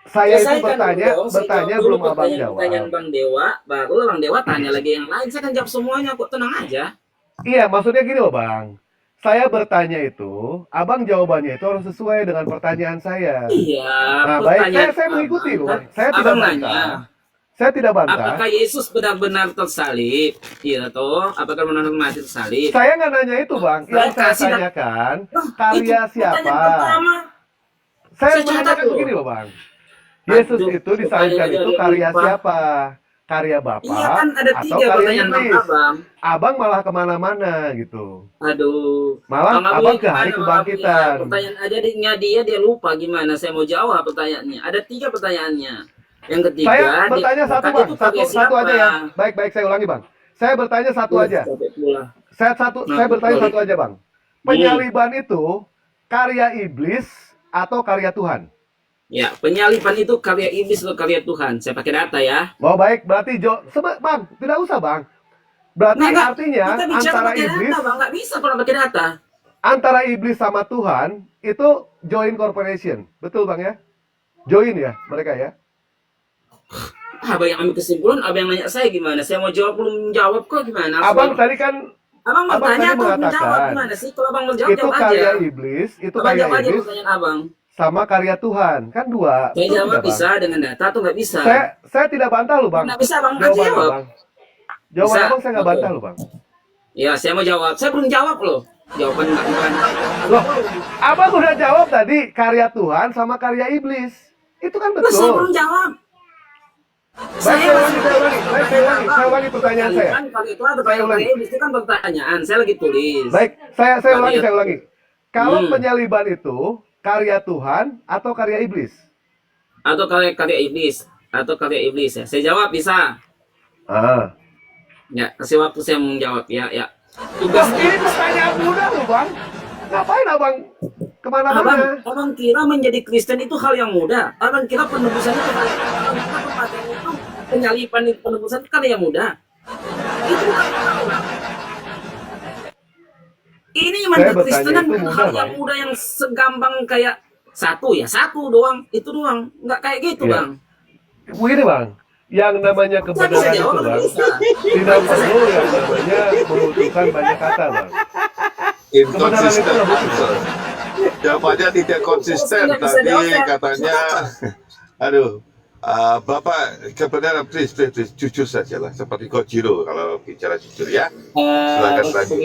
saya itu Selesaikan bertanya dulu belum Abang jawab. Pertanyaan Bang Dewa, baru Bang Dewa tanya lagi yang lain. Saya kan jawab semuanya, kok tenang aja. Iya, maksudnya gini loh, Bang. Saya bertanya itu, Abang jawabannya itu harus sesuai dengan pertanyaan saya. Iya, Nah, baik, saya mengikuti loh. Saya tidak bantah. Saya tidak bantah. Apakah Yesus benar-benar tersalib? Iya toh? Apakah benar-benar mati tersalib? Saya nggak nanya itu, Bang. Yang saya tanyakan, karya siapa? Saya menanyakan begini loh, Bang. Yesus itu disalibkan itu karya siapa? Karya Bapa iya, kan ada atau 3 karya pertanyaan iblis? Abang. Abang malah kemana-mana gitu. Aduh. Malah Bang Abang Abu, ke hari gimana, kebangkitan. Pertanyaan aja dia lupa gimana. Saya mau jawab pertanyaannya. Ada 3 pertanyaannya. Yang ketiga, Saya bertanya satu, Bang. Satu aja ya. Baik, saya ulangi, Bang. Saya bertanya satu aja. Saya bertanya satu aja, Bang. Penyaliban itu karya iblis atau karya Tuhan? Ya, penyaliban itu karya iblis atau karya Tuhan. Saya pakai data ya. Oh, baik, berarti Bang, tidak usah, Bang. Berarti artinya antara iblis data, Bang. Nggak bisa kalau pakai data. Antara iblis sama Tuhan itu joint corporation. Betul, Bang ya? Join ya mereka ya? Abang yang ambil kesimpulan, abang yang nanya saya gimana? Saya mau jawab belum jawab kok gimana? Abang tadi kan Abang bertanya atau mengatakan menjawab gimana sih? Kalau abang menjawab itu jawab karya aja. iblis, itu Abang karya jawab aja iblis pertanyaan abang. sama karya Tuhan. Kan dua. Saya Betul jawab tidak, bisa Bang? dengan data atau nggak bisa? Saya tidak bantah loh, Bang. Nggak bisa, Bang. Jawaban Jawab. Abang. Jawaban Bisa. Abang saya nggak bantah loh, Bang. Ya, saya mau jawab. Saya belum jawab loh. Jawaban nggak bukan. Loh, Abang udah jawab tadi karya Tuhan sama karya iblis. Itu kan Loh, saya betul. belum jawab. Saya ulangi pertanyaan saya. Kalau itu ada pertanyaan itu kan pertanyaan. Saya lagi tulis. Baik, saya ulangi. Kalau penyaliban itu karya Tuhan atau karya iblis? Atau karya iblis. Atau karya iblis ya. Saya jawab bisa. Ya, kasih waktu saya menjawab ya. Tugas ini pertanyaan mudah loh, Bang. Ngapain Abang kemana-mana? Abang kira menjadi Kristen itu hal yang mudah. Abang kira penebusan itu hal yang mudah. Kematian itu, penyaliban itu, penebusan itu kan yang mudah. Itu bukan. Ini menjadi Kristen kan hal yang mudah yang segampang kayak satu doang, itu doang. Nggak kayak gitu, Bang. Begini, Bang. Yang namanya Saya bisa kebenaran itu, jawab atau Bang, bisa? tidak perlu yang namanya membutuhkan banyak kata, Bang. Kebenaran itu Inconsistent nggak butuh. answer. Jawabannya tidak Kalau saya konsisten nggak bisa tadi jawab, saya katanya. Aduh, Bapak kebenaran please jujur sajalah seperti Coach Jiro kalau bicara jujur ya. Silakan lanjut.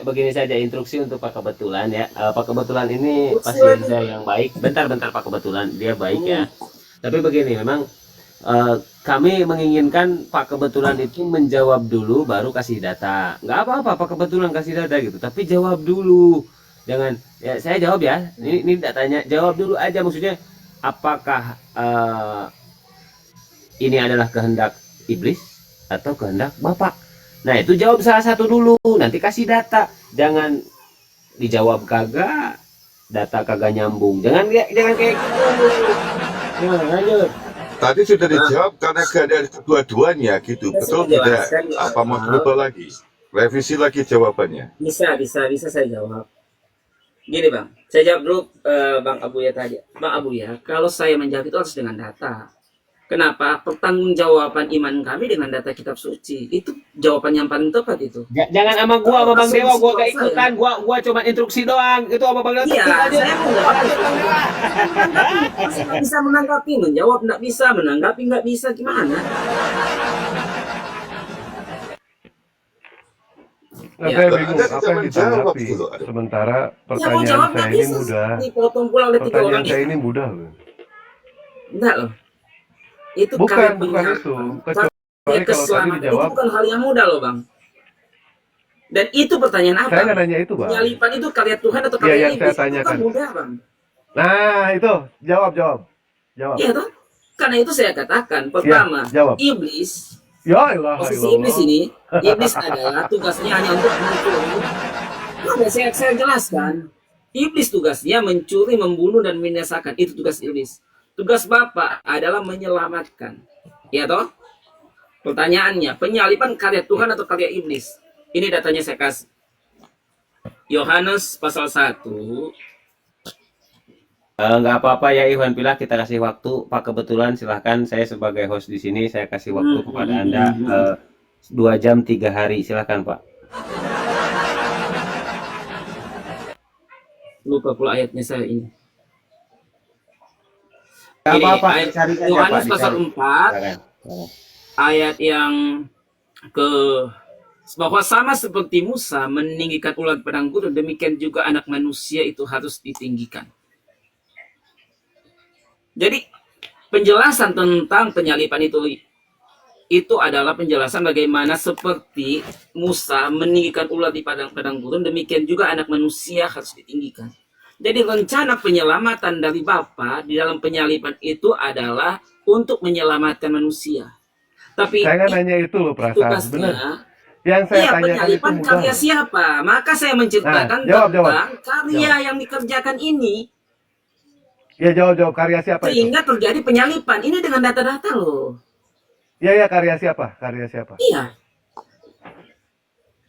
Begini saja instruksi untuk Pak Kebetulan ya. Pak Kebetulan ini pasien saya yang baik. Bentar Pak Kebetulan, dia baik ya. Tapi begini, memang kami menginginkan Pak Kebetulan itu menjawab dulu baru kasih data. Nggak apa-apa Pak Kebetulan kasih data gitu, tapi jawab dulu. Jangan ya saya jawab ya. Ini datanya, jawab dulu aja, maksudnya apakah ini adalah kehendak iblis atau kehendak Bapak. Nah, itu jawab salah satu dulu, nanti kasih data. Jangan dijawab kagak, data kagak nyambung. Jangan kayak gitu. Nah, lanjut. Tadi sudah dijawab karena keadaan kedua-duanya gitu. Saya Betul sudah tidak? jelaskan, ya. Apa mau berubah lagi? Revisi lagi jawabannya. Bisa saya jawab. Gini Bang, saya jawab dulu Bang Abuya tadi. Bang Abuya, kalau saya menjawab itu harus dengan data. Kenapa? Pertanggungjawaban iman kami dengan data kitab suci. Itu jawaban yang paling tepat itu. Jangan sama gua, sama Bang Dewa, gua gak ikutan. Gua cuma instruksi doang. Itu sama Bang Dewa. Iya, saya menjawab. Nggak bisa menanggapi, menjawab nggak bisa, menanggapi nggak bisa, gimana? Nah, Ya, saya Anda bingung bisa apa yang menjawab ditanggapi. gitu. Aduh. Sementara Yang mau pertanyaan jawab saya nggak ini bisa, mudah. dipotong pula oleh 3 orang. Pertanyaan saya ini mudah loh. Enggak loh. Itu Bukan karya itu. pengharapan. Kecuali Karya kalau tadi keselamatan itu dijawab, bukan hal yang mudah loh Bang. Dan itu pertanyaan apa? saya nggak nanya itu, Bang. Penyalipan itu karya Tuhan atau Iya, karya yang saya iblis? Itu kan tanyakan. mudah Bang. Nah, itu jawab. Iya toh? Karena itu saya katakan, pertama, jawab. iblis, Ya ilah, posisi iblis ini, iblis adalah tugasnya hanya untuk mencuri. Nah, saya jelaskan, iblis tugasnya mencuri, membunuh, dan membinasakan. Itu tugas iblis. Tugas Bapa adalah menyelamatkan. Ya toh? Pertanyaannya, penyalipan karya Tuhan atau karya iblis? Ini datanya saya kasih. Yohanes pasal 1. Nggak apa-apa ya Iwan Pilah, kita kasih waktu Pak Kebetulan, silahkan. Saya sebagai host di sini, saya kasih waktu kepada Anda 2 jam 3 hari, silahkan Pak. Lupa pula ayatnya saya ini. Nggak Ini apa-apa, ayat cari aja, Yohanes Pak, pasal dicari. 4, Silakan. ayat yang ke bahwa sama seperti Musa meninggikan ulat padang gurun, demikian juga anak manusia itu harus ditinggikan. Jadi penjelasan tentang penyalipan itu adalah penjelasan bagaimana seperti Musa meninggikan ulat di padang gurun, demikian juga anak manusia harus ditinggikan. Jadi rencana penyelamatan dari Bapa di dalam penyalipan itu adalah untuk menyelamatkan manusia. Tapi saya nggak nanya itu loh, perasaan. Benar. tugasnya, Yang saya iya, tanyakan itu penyalipan mudah. karya siapa? Maka saya menceritakan Nah, jawab. tentang karya yang dikerjakan ini. Ya jawab karya siapa itu? Sehingga terjadi penyalipan. Ini dengan data-data loh. Ya karya siapa? Karya siapa? Iya.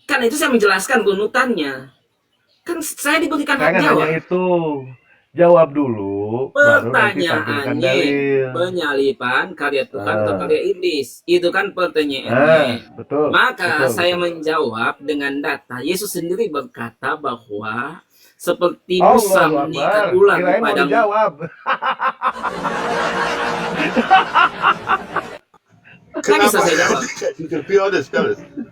Karena itu saya menjelaskan runutannya. Kan saya diberikan Saya hak nggak jawab. nanya itu. Jawab dulu, baru nanti tampilkan Pertanyaannya, dalil. penyalipan karya Tuhan atau karya iblis? Itu kan pertanyaannya. Betul. Maka betul, saya betul. menjawab dengan data. Yesus sendiri berkata bahwa seperti Allahu Musa Akbar. meninggikan ulat di Kirain mau padang. dijawab. Bisa saya jawab. Jujur, be honest.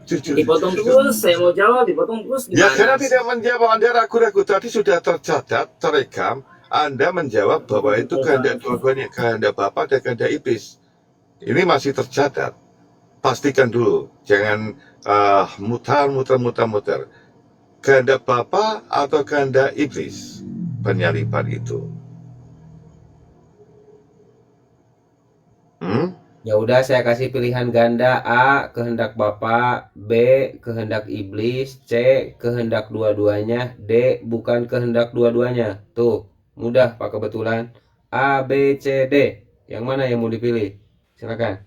Jujur. Dipotong terus, saya mau jawab, dipotong terus. Ya, Gimana? karena tidak menjawab, Anda ragu-ragu. Tadi sudah tercatat, terekam. Anda menjawab bahwa itu kehendak dua-duanya, kehendak Bapa dan kehendak iblis. Ini masih tercatat. Pastikan dulu, jangan mutar. Kehendak Bapa atau kehendak iblis penyalipan itu. Ya udah, saya kasih pilihan ganda. A, kehendak Bapa. B, kehendak iblis. C, kehendak dua-duanya. D, bukan kehendak dua-duanya. Tuh, mudah Pak Kebetulan. A, B, C, D. Yang mana yang mau dipilih? Silakan.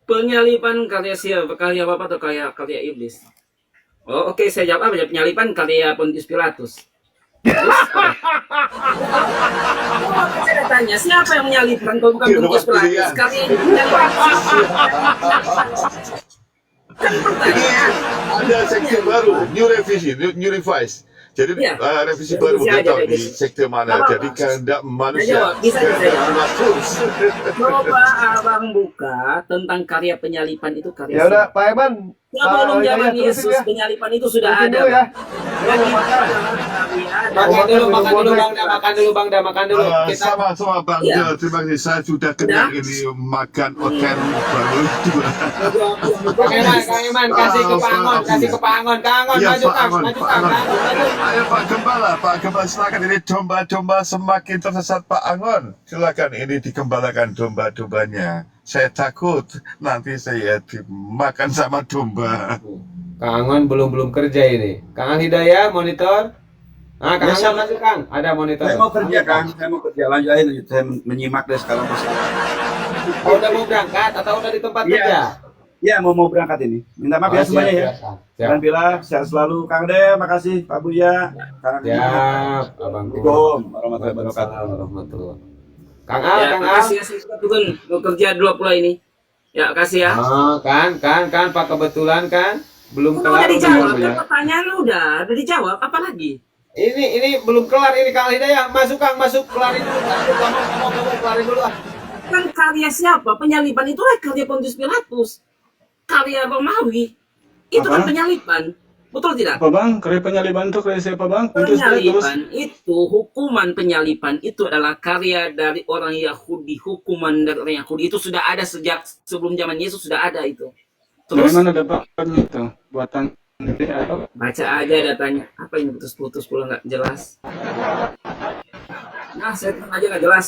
Penyalipan karya siapa? Karya Bapa atau karya iblis? Oh, oke, saya jawab apa? Penyalipan karya Pontius Pilatus. Saya tanya, siapa yang menyalipkan kalau bukan Kira Pontius waktu Pilatus? dia. Karya ini menyalipkan. Kan Ini pertanyaan. ada sekte baru, new revisi, new revise. Jadi Iya. revisi Revisi baru dia aja tahu kayak di gitu. sekte mana. Nggak apa-apa. Jadi kehendak Saya manusia. jawab, bisa saya jawab. Kehendak terus. Coba abang buka tentang karya penyalipan itu karya Ya udah, Pak Eman. sebelum Pak zaman Hidayat, Yesus terusin ya. penyalipan itu sudah Terusin ada. dulu ya. Bang. Jadi itu adalah karya dari Makan dulu, makan makan dulu dulu, Bang Da, makan dulu Bang Da, makan dulu. Kita Sama-sama Bang Iya. Jo, terima kasih. Saya sudah kenyang Udah? ini makan oten baru. Kang Iman, kasih ke Pak Angon, kasih ke Pak Angon. Kang Angon, Iya, maju Pak Kang, Angon, maju Pak Kang, Angon. Kang Angon, maju. Ayo Pak Gembala silakan, ini domba-domba semakin tersesat Pak Angon. Silakan ini dikembalakan domba-dombanya. Saya takut nanti saya dimakan sama domba. Kang Angon belum kerja ini. Kang Hidayah monitor. Ah, Kang Angon maju Kang, ada monitor. Saya mau kerja, Kang. Saya mau kerja. Lanjut aja, lanjut. Saya menyimak deh sekarang masalah. Oh, udah mau berangkat atau udah di tempat Iya. kerja? Iya, mau berangkat ini. Minta maaf ya Oh, semuanya ya. siap, Kang. Siap. Dan Bila, sehat selalu. Kang De, makasih. Pak Buya. Kang Siap, Abangku. Assalamualaikum warahmatullahi wabarakatuh. Warahmatullahi. Kang Al, Ya, Kang Al. makasih ya, saya turun mau kerja dulu pula ini. Ya, kasih ya. Oh, kan, Pak kebetulan kan belum Udah kelar. dijawab, belum, kan ya? pertanyaan lu udah dijawab, apa lagi? Ini belum kelar ini Kang Hidayah. Masuk Kang, masuk kelarin dulu. Kamu kelarin dulu ah. Kan karya siapa? Penyalipan itu karya Pontius Pilatus. Karya Romawi. Itu kan Apa? penyalipan. Betul tidak? Apa bang? Karya penyalipan itu karya siapa bang? Pontius Pilatus. Penyalipan itu, hukuman penyalipan itu adalah karya dari orang Yahudi. Hukuman dari orang Yahudi itu sudah ada sejak sebelum zaman Yesus, sudah ada itu. Dari Terus mana dapatnya itu? Buatan atau baca aja datanya. Apa ini putus-putus pula nggak jelas. Nah, saya aja nggak jelas.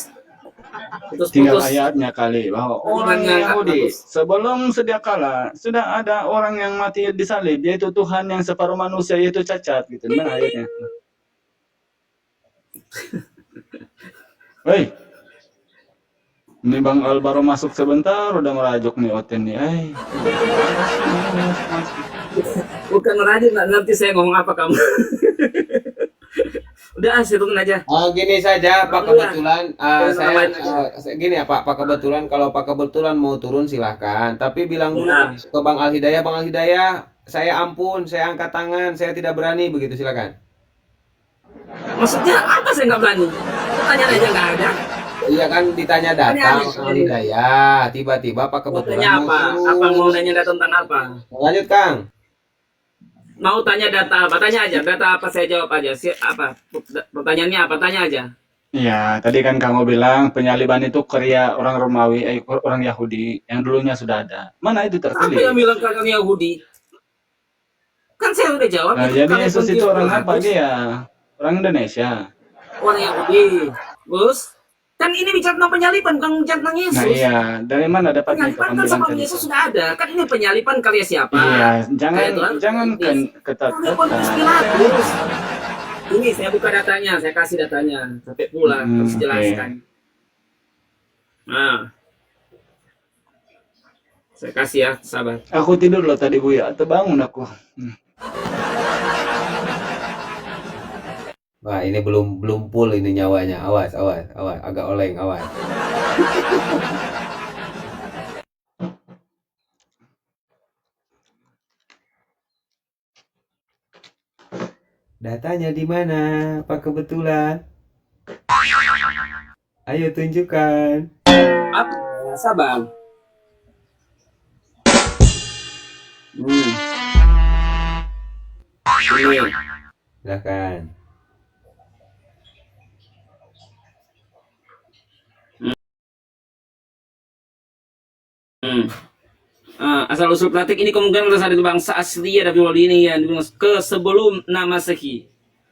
tinggal Putus-putus. ayatnya kali bahwa orang Orangnya nggak Yahudi bagus. sebelum sedia kala sudah ada orang yang mati disalib, yaitu Tuhan yang separuh manusia, yaitu cacat gitu. Mana ayatnya? Hei, ini Bang Al baru masuk sebentar udah merajuk nih Oten nih. Bukan merajut, nggak ngerti saya ngomong apa kamu. Udah, saya turun aja. Oh, gini saja Pak kebetulan gini ya Pak kebetulan kalau Pak kebetulan mau turun silahkan, tapi bilang dulu Ya. ke Bang Al Hidayah, saya ampun, saya angkat tangan, saya tidak berani begitu, silakan. Maksudnya apa saya nggak berani? Pertanyaan aja nggak ada. Iya kan ditanya datang Aneh-aneh. Bang Al Hidayah, tiba-tiba Pak Mau kebetulan tanya apa? turun. Apa mau nanya tentang apa? Lanjut Kang. Mau tanya data apa? Tanya aja. Data apa saya jawab aja. Apa? Pertanyaannya apa? Tanya aja. Iya, tadi kan kamu bilang penyaliban itu karya orang Romawi, orang Yahudi yang dulunya sudah ada. Mana itu Apa yang tertulis? bilang kakak Yahudi? Kan saya udah jawab. Nah, itu jadi karya Yesus Pontius itu orang apa Pilatus. dia? Orang Indonesia. Orang Yahudi. Terus? Kan ini bicara tentang penyalipan, bukan bicara tentang Yesus. Nah iya, dari mana dapatnya Penyalipan kan kamu bilang sama tadi? Yesus sudah ada. Kan ini penyalipan karya siapa? Iya, jangan Kayak Tuhan jangan kan Pontius. Karya Pontius Pilatus. Ini saya buka datanya, saya kasih datanya. Sampai pula, harus oke. jelaskan. Nah. Saya kasih ya, sabar. Aku tidur loh tadi Bu ya, terbangun aku. Wah, ini belum full ini nyawanya. Awas, agak oleng, awas. Datanya di mana, Pak kebetulan? Ayo tunjukkan. Apa? Sabar. Ini. Silakan. Asal usul praktik ini kemungkinan berasal dari bangsa Assyria dan Babilonia yang ke sebelum Masehi.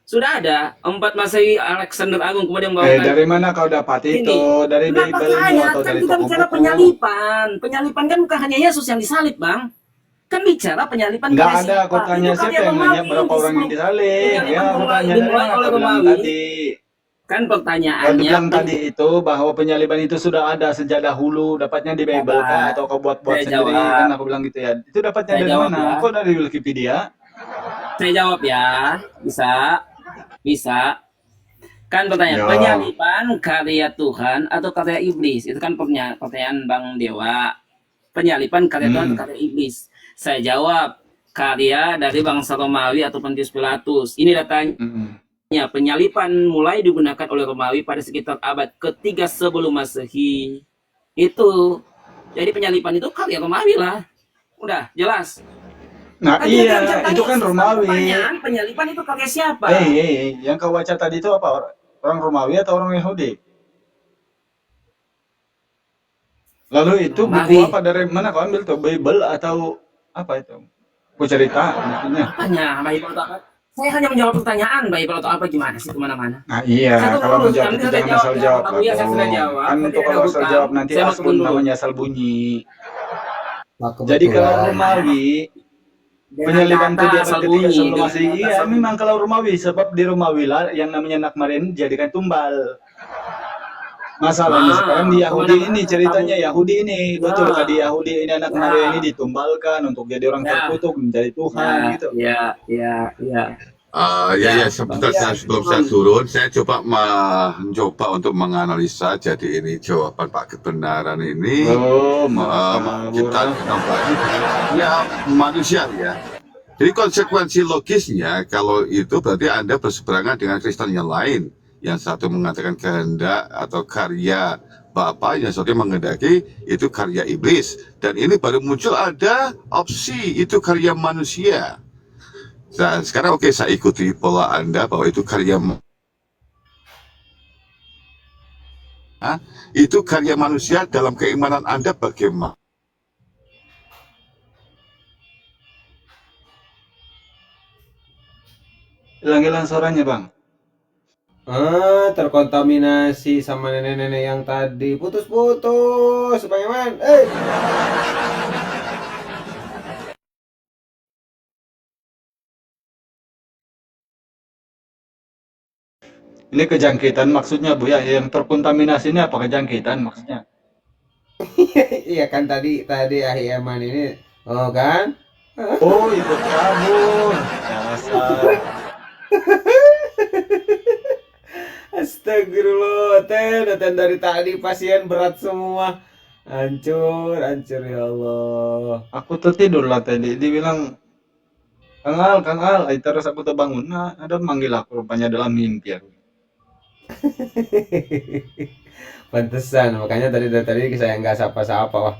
Sudah ada 4 Masehi Alexander Agung kemudian membawakan Dari mana kau dapat ini. itu? Dari Kenapa Bible saya? atau Kan dari kita bicara toko-toko? penyalipan. Penyalipan kan bukan hanya Yesus yang disalib, Bang. Kan bicara penyalipan Nggak karya ada, siapa? aku tanya Itu siapa karya yang nanya Romawi. berapa orang yang disalib. Penyalipan Ya, aku Romawi, tanya dimulai dari oleh kau bilang Romawi. tadi. Kan Kau pertanyaannya bilang tadi itu bahwa penyaliban itu sudah ada sejak dahulu, dapatnya di Bible kan, atau kau buat-buat Saya sendiri jawab. kan? Aku bilang gitu ya. Itu dapatnya Saya dari jawab mana? ya. Kok dari Wikipedia? Saya jawab ya. Bisa. Kan pertanyaan, Ya. penyalipan karya Tuhan atau karya iblis? Itu kan pertanyaan Bang Dewa. Penyalipan karya Tuhan atau karya iblis? Saya jawab, karya dari bangsa Romawi atau Pontius Pilatus. Ini datanya. Penyalipan mulai digunakan oleh Romawi pada sekitar abad ketiga sebelum Masehi. Itu. Jadi penyalipan itu karya Romawi lah. Udah, jelas. Nah, Kan iya, kita itu kan Romawi. Pertanyaan, penyalipan itu karya siapa? Yang kau baca tadi itu apa? Orang Romawi atau orang Yahudi? Lalu itu buku Romawi. apa, dari mana kau ambil tuh? Bible atau apa itu? Buku cerita maksudnya. Apanya? Bible atau apa? Saya hanya menjawab pertanyaan, Bible atau apa gimana sih kemana-mana? Nah iya, Satu kalau lurus, menjawab kami itu sudah jangan jawab, asal ya. jawab Bang Buya, saya dong. sudah jawab. Kan Tadi untuk ada kalau asal hutang. jawab nanti Saya mau asal turun dulu. namanya asal bunyi. Nah, Jadi kalau kebetulan. Romawi, Dengan penyaliban itu data di abad asal ketiga bunyi, sebelum dengan Masehi. data Iya, asal bunyi. memang kalau Romawi, sebab di Romawi lah yang namanya anak Maria ini dijadikan tumbal. Masalahnya sekarang di Yahudi ini ceritanya Yahudi ini betul kan, di Yahudi ini anak Maria ini ditumbalkan untuk jadi orang terkutuk, menjadi Tuhan gitu. Ya. Ya, sebentar sebelum saya turun, saya coba mencoba untuk menganalisa. Jadi ini jawaban Pak kebenaran ini kita nampaknya ya manusia ya. Jadi konsekuensi logisnya kalau itu berarti Anda berseberangan dengan Kristen yang lain. Yang satu mengatakan kehendak atau karya Bapa, yang satu menghendaki itu karya iblis. Dan ini baru muncul ada opsi itu karya manusia. Nah, sekarang oke, saya ikuti pola Anda bahwa itu itu karya manusia. Dalam keimanan Anda bagaimana? Hilang-hilang suaranya, Bang. Terkontaminasi sama nenek-nenek yang tadi. Putus-putus, Bang Iman. Ini kejangkitan maksudnya, Bu ya, yang terkontaminasi ini apa kejangkitan maksudnya? Iya kan tadi Ahi Eman ini, oh kan? Oh, ikut kabur. Dasar. Astagfirullah, dan dari tadi pasien berat semua. Hancur ya Allah. Aku tertidur lah tadi, dibilang Kang Al, terus aku terbangun. Nah, ada manggil aku rupanya dalam mimpi aku. Pantesan, makanya dari tadi saya nggak sapa-sapa. Wah,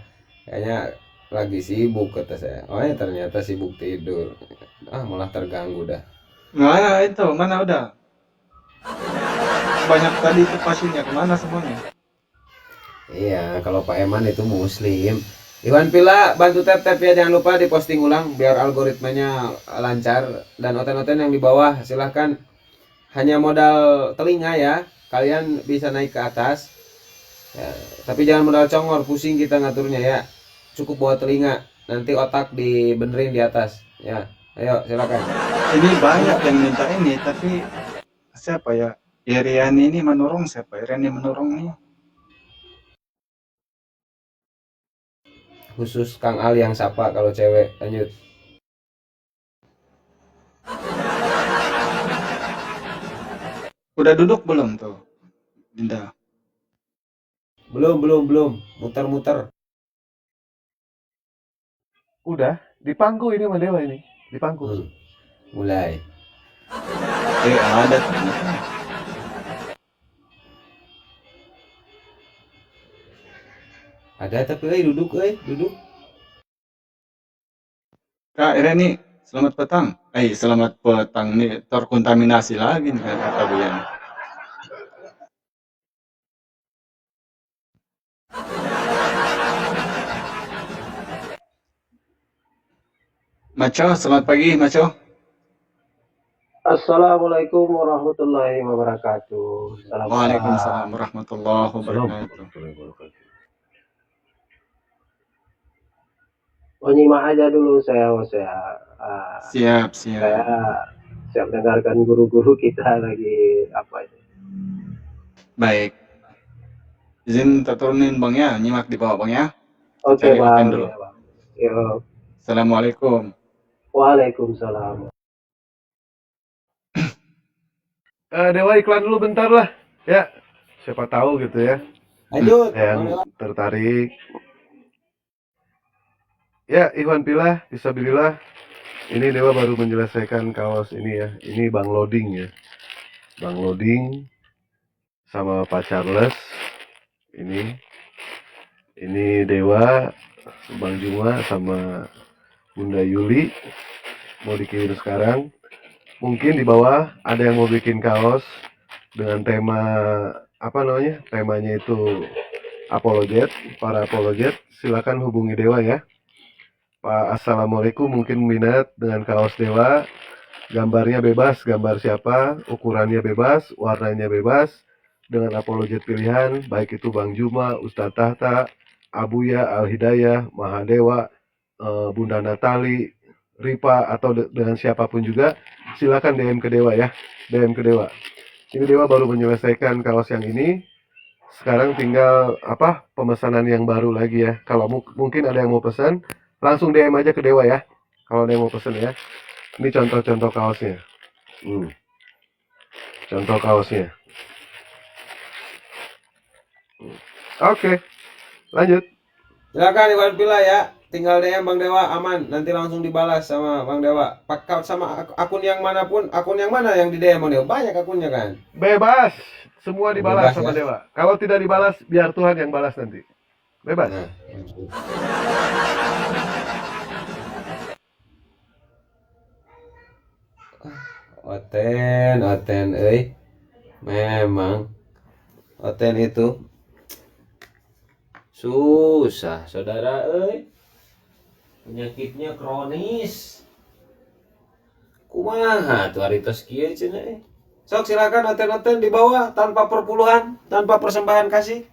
kayaknya lagi sibuk kata saya. Oh ya ternyata sibuk tidur. Malah terganggu dah. Mana itu? Mana udah? Banyak tadi itu pasiennya, kemana semuanya? Iya, kalau Pak Eman itu muslim. Iwan Pila, bantu tap-tap ya, jangan lupa diposting ulang biar algoritmanya lancar. Dan oten-oten yang di bawah silahkan, hanya modal telinga ya, kalian bisa naik ke atas ya, tapi jangan modal congor, pusing kita ngaturnya ya. Cukup bawa telinga, nanti otak dibenerin di atas ya. Ayo silakan. Ini banyak yang minta ini, tapi siapa ya? Iriani ini menurung, siapa? Iriani menurung nih. Khusus Kang Al yang sapa kalau cewek. Lanjut. Udah duduk belum tuh, Dinda? Belum. Muter-muter. Udah, di pangku ini Mas Dewa ini. Di pangku. Mulai. Ada ternyata. Ada tapi duduk. Kak Ireni, selamat petang. Selamat petang nih, terkontaminasi lagi nih kata Bu Yani. Maco, selamat pagi Maco. Assalamualaikum warahmatullahi wabarakatuh. Waalaikumsalam warahmatullahi wabarakatuh. Menyimak aja dulu saya Siap. saya siap dengarkan guru-guru kita lagi apa itu. Baik. Izin turunin Bang ya, nyimak di bawah Bang ya. Oke, Cari Bang. dulu. Ya, Bang. Yo. Assalamualaikum. Waalaikumsalam. Dewa iklan dulu bentar lah. Ya, siapa tahu gitu ya. Lanjut. Yang tertarik. Ya, Iwan Pilah, Fisabilillah. Ini Dewa baru menyelesaikan kaos ini ya. Ini Bang Loading ya. Bang Loading sama Pak Charles. Ini Dewa, Bang Juma sama Bunda Yuli mau dikirim sekarang. Mungkin di bawah ada yang mau bikin kaos dengan tema apa namanya? Temanya itu apologet, para apologet. Silakan hubungi Dewa ya. Pak Assalamualaikum mungkin minat dengan kaos Dewa. Gambarnya bebas, gambar siapa, ukurannya bebas, warnanya bebas, dengan apologet pilihan, baik itu Bang Juma, Ustadz Tahta, Abuya, Al-Hidayah, Mahadewa, Bunda Natali, Ripa, atau dengan siapapun juga, silakan DM ke Dewa ya, DM ke Dewa. Ini Dewa baru menyelesaikan kaos yang ini, sekarang tinggal pemesanan yang baru lagi ya. Kalau mungkin ada yang mau pesan, langsung DM aja ke Dewa ya, kalau ada yang mau pesan ya. Ini contoh-contoh kaosnya. Contoh kaosnya. Oke, lanjut. Silakan Iwan Pila ya. Tinggal DM Bang Dewa aman. Nanti langsung dibalas sama Bang Dewa. Pakai sama akun yang manapun. Akun yang mana yang di DM Bang Dewa? Banyak akunnya kan. Bebas. Semua dibalas Bebas, sama ya? Dewa. Kalau tidak dibalas, biar Tuhan yang balas nanti. Bebas. Nah. Oten, memang Oten itu susah, saudara, penyakitnya kronis. Kumaha tuh aritos kieu cenah. Sok silakan Oten di bawah tanpa perpuluhan, tanpa persembahan kasih.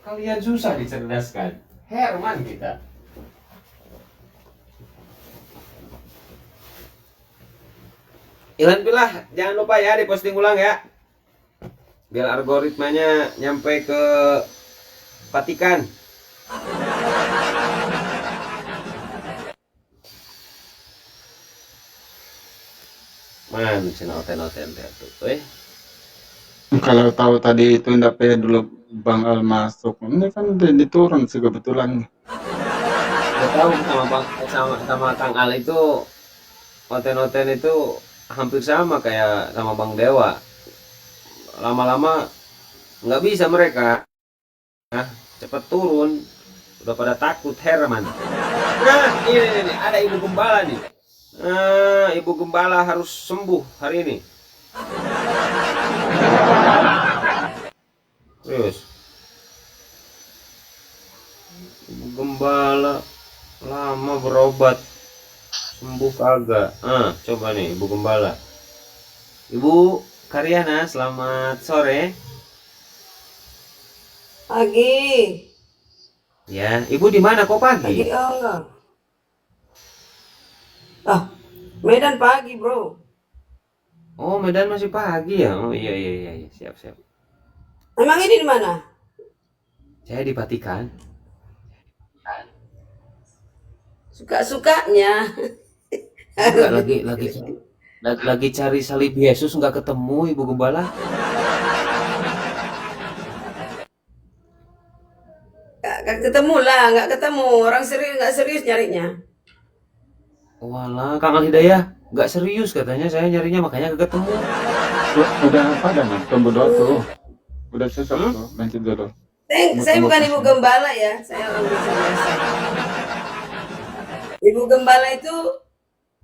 Kalian susah dicerdaskan. Herman kita. Iwan Pilah, jangan lupa ya diposting ulang ya. Biar algoritmanya nyampe ke Vatikan. Man, cina Oten tuh. Kalau tahu tadi itu ndak pengen dulu Bang Al masuk. Ini kan diturun sih kebetulan. Gak tahu sama Kang Al itu Oten itu hampir sama kayak sama Bang Dewa. Lama-lama nggak bisa mereka. Cepat turun. Udah pada takut Herman. Nah, ini ada Ibu Gembala nih. Nah, Ibu Gembala harus sembuh hari ini. Terus Ibu Gembala lama berobat sembuh kagak. Coba nih Ibu Gembala. Ibu Karyana, selamat sore. Pagi. Ya, Ibu di mana kok pagi? Pagi enggak. Medan pagi, Bro. Oh, Medan masih pagi ya? Oh iya, siap. Emang ini di mana? Saya di Vatikan. Suka-sukanya. Enggak lagi cari salib Yesus nggak ketemu Ibu Gembala. Nggak ketemu. Orang serius nggak serius nyarinya. Walah, Kang Al Hidayah nggak serius katanya, saya nyarinya makanya nggak ketemu. Udah apa dah man? Tunggu dulu tuh. Udah cocok tuh, lanjut dulu. Saya bukan Ibu Gembala ya. Saya orang biasa. Ibu Gembala itu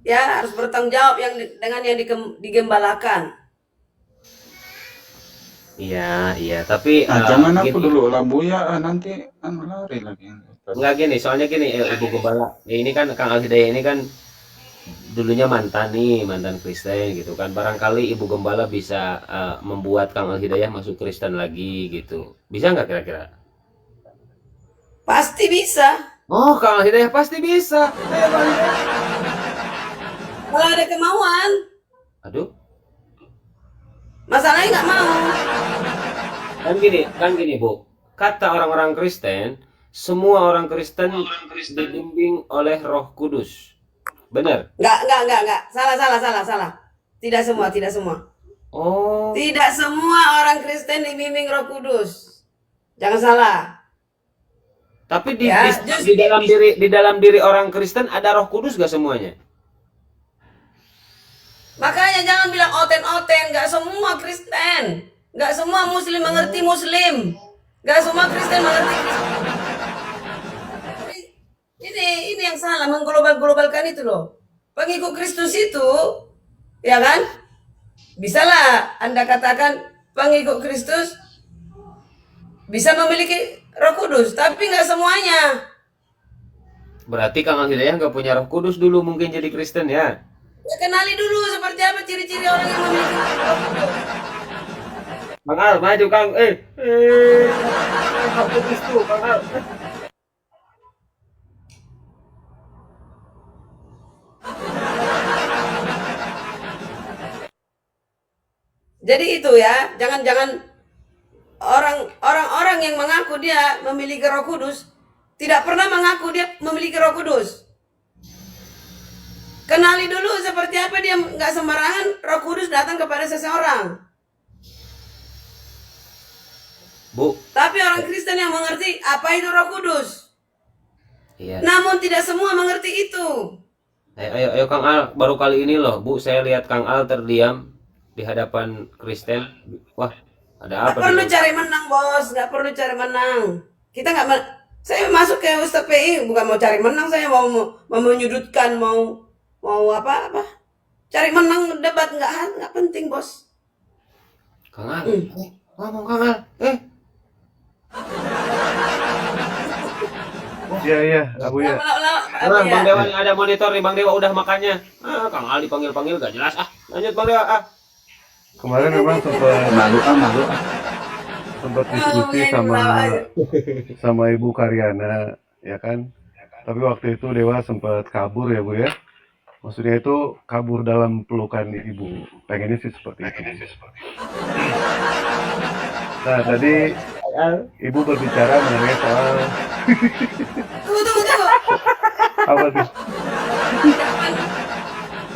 ya harus bertanggung jawab dengan yang digembalakan. Iya, tapi Jangan aku gini, dulu lah Buya, nanti lari lagi. nggak gini, soalnya gini, Ibu Gembala, ini kan Kang Al Hidayah ini kan dulunya mantan Kristen gitu kan. Barangkali Ibu Gembala bisa membuat Kang Al Hidayah masuk Kristen lagi gitu. Bisa nggak kira-kira? Pasti bisa. Oh, Kang Al Hidayah pasti bisa. Ayo Kang Al Hidayah. Kalau ada kemauan. Aduh. Masalahnya nggak mau. Kan gini Bu. Kata orang-orang Kristen, semua orang Kristen dibimbing oleh Roh Kudus. Benar. Enggak. Salah. Tidak semua. Oh. Tidak semua orang Kristen dibimbing Roh Kudus. Jangan salah. Tapi di, Ya, di dalam diri orang Kristen ada Roh Kudus gak semuanya? Makanya jangan bilang oten-oten. Enggak semua Kristen. Enggak semua Muslim mengerti Muslim. Enggak semua Kristen mengerti Kristen. Ini yang salah, mengglobal-globalkan itu loh. Pengikut Kristus itu, ya kan? Bisalah Anda katakan pengikut Kristus bisa memiliki Roh Kudus, tapi nggak semuanya. Berarti Kang Al-Hidayah nggak punya Roh Kudus dulu mungkin jadi Kristen ya? Ya, kenali dulu seperti apa ciri-ciri orang yang memiliki Roh Kudus. Kang Al, maju Kang. Roh Kudus tuh, Kang Al. Jadi itu ya, jangan orang-orang yang mengaku dia memiliki Roh Kudus tidak pernah mengaku dia memiliki Roh Kudus. Kenali dulu seperti apa dia, nggak sembarangan Roh Kudus datang kepada seseorang. Bu. Tapi orang Kristen yang mengerti apa itu Roh Kudus. Iya. Namun tidak semua mengerti itu. Ayo Kang Al, baru kali ini loh Bu, saya lihat Kang Al terdiam di hadapan Kristen. Wah, ada apa? Nggak perlu cari menang bos, nggak perlu cari menang. Kita nggak, saya masuk ke Ustadz PI bukan mau cari menang, saya mau menyudutkan, mau apa. Cari menang debat nggak penting bos. Kang Al, ngomong Kang Al, Iya, Abu ya. Bang Dewa yang ada monitor nih, Bang Dewa udah makannya. Kang Al dipanggil-panggil gak jelas. Lanjut Bang Dewa. Kemarin memang sempat diskusi sama Ibu Karyana, ya kan. Tapi waktu itu Dewa sempat kabur ya Bu ya. Maksudnya itu kabur dalam pelukan Ibu. Pengennya sih seperti itu. Nah tadi Ibu berbicara mengenai soal Tunggu. apa tuh?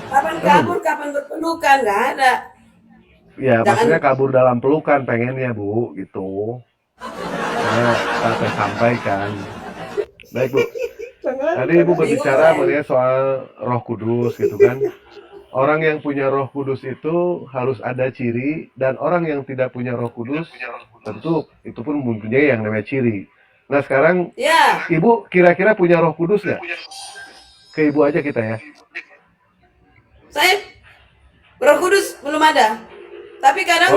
Kapan kabur, kapan berpelukan, nggak ada. Ya, maksudnya kabur dalam pelukan pengennya Bu, gitu. Nah, saya sampaikan. Baik Bu. Tadi Ibu berbicara mengenai soal Roh Kudus, gitu kan. Orang yang punya Roh Kudus itu harus ada ciri, dan orang yang tidak punya Roh Kudus tentu itu pun mempunyai yang namanya ciri. Nah sekarang Ya. Ibu kira-kira punya Roh Kudus nggak? Ke Ibu aja kita ya. Saya Roh Kudus belum ada. Tapi kadang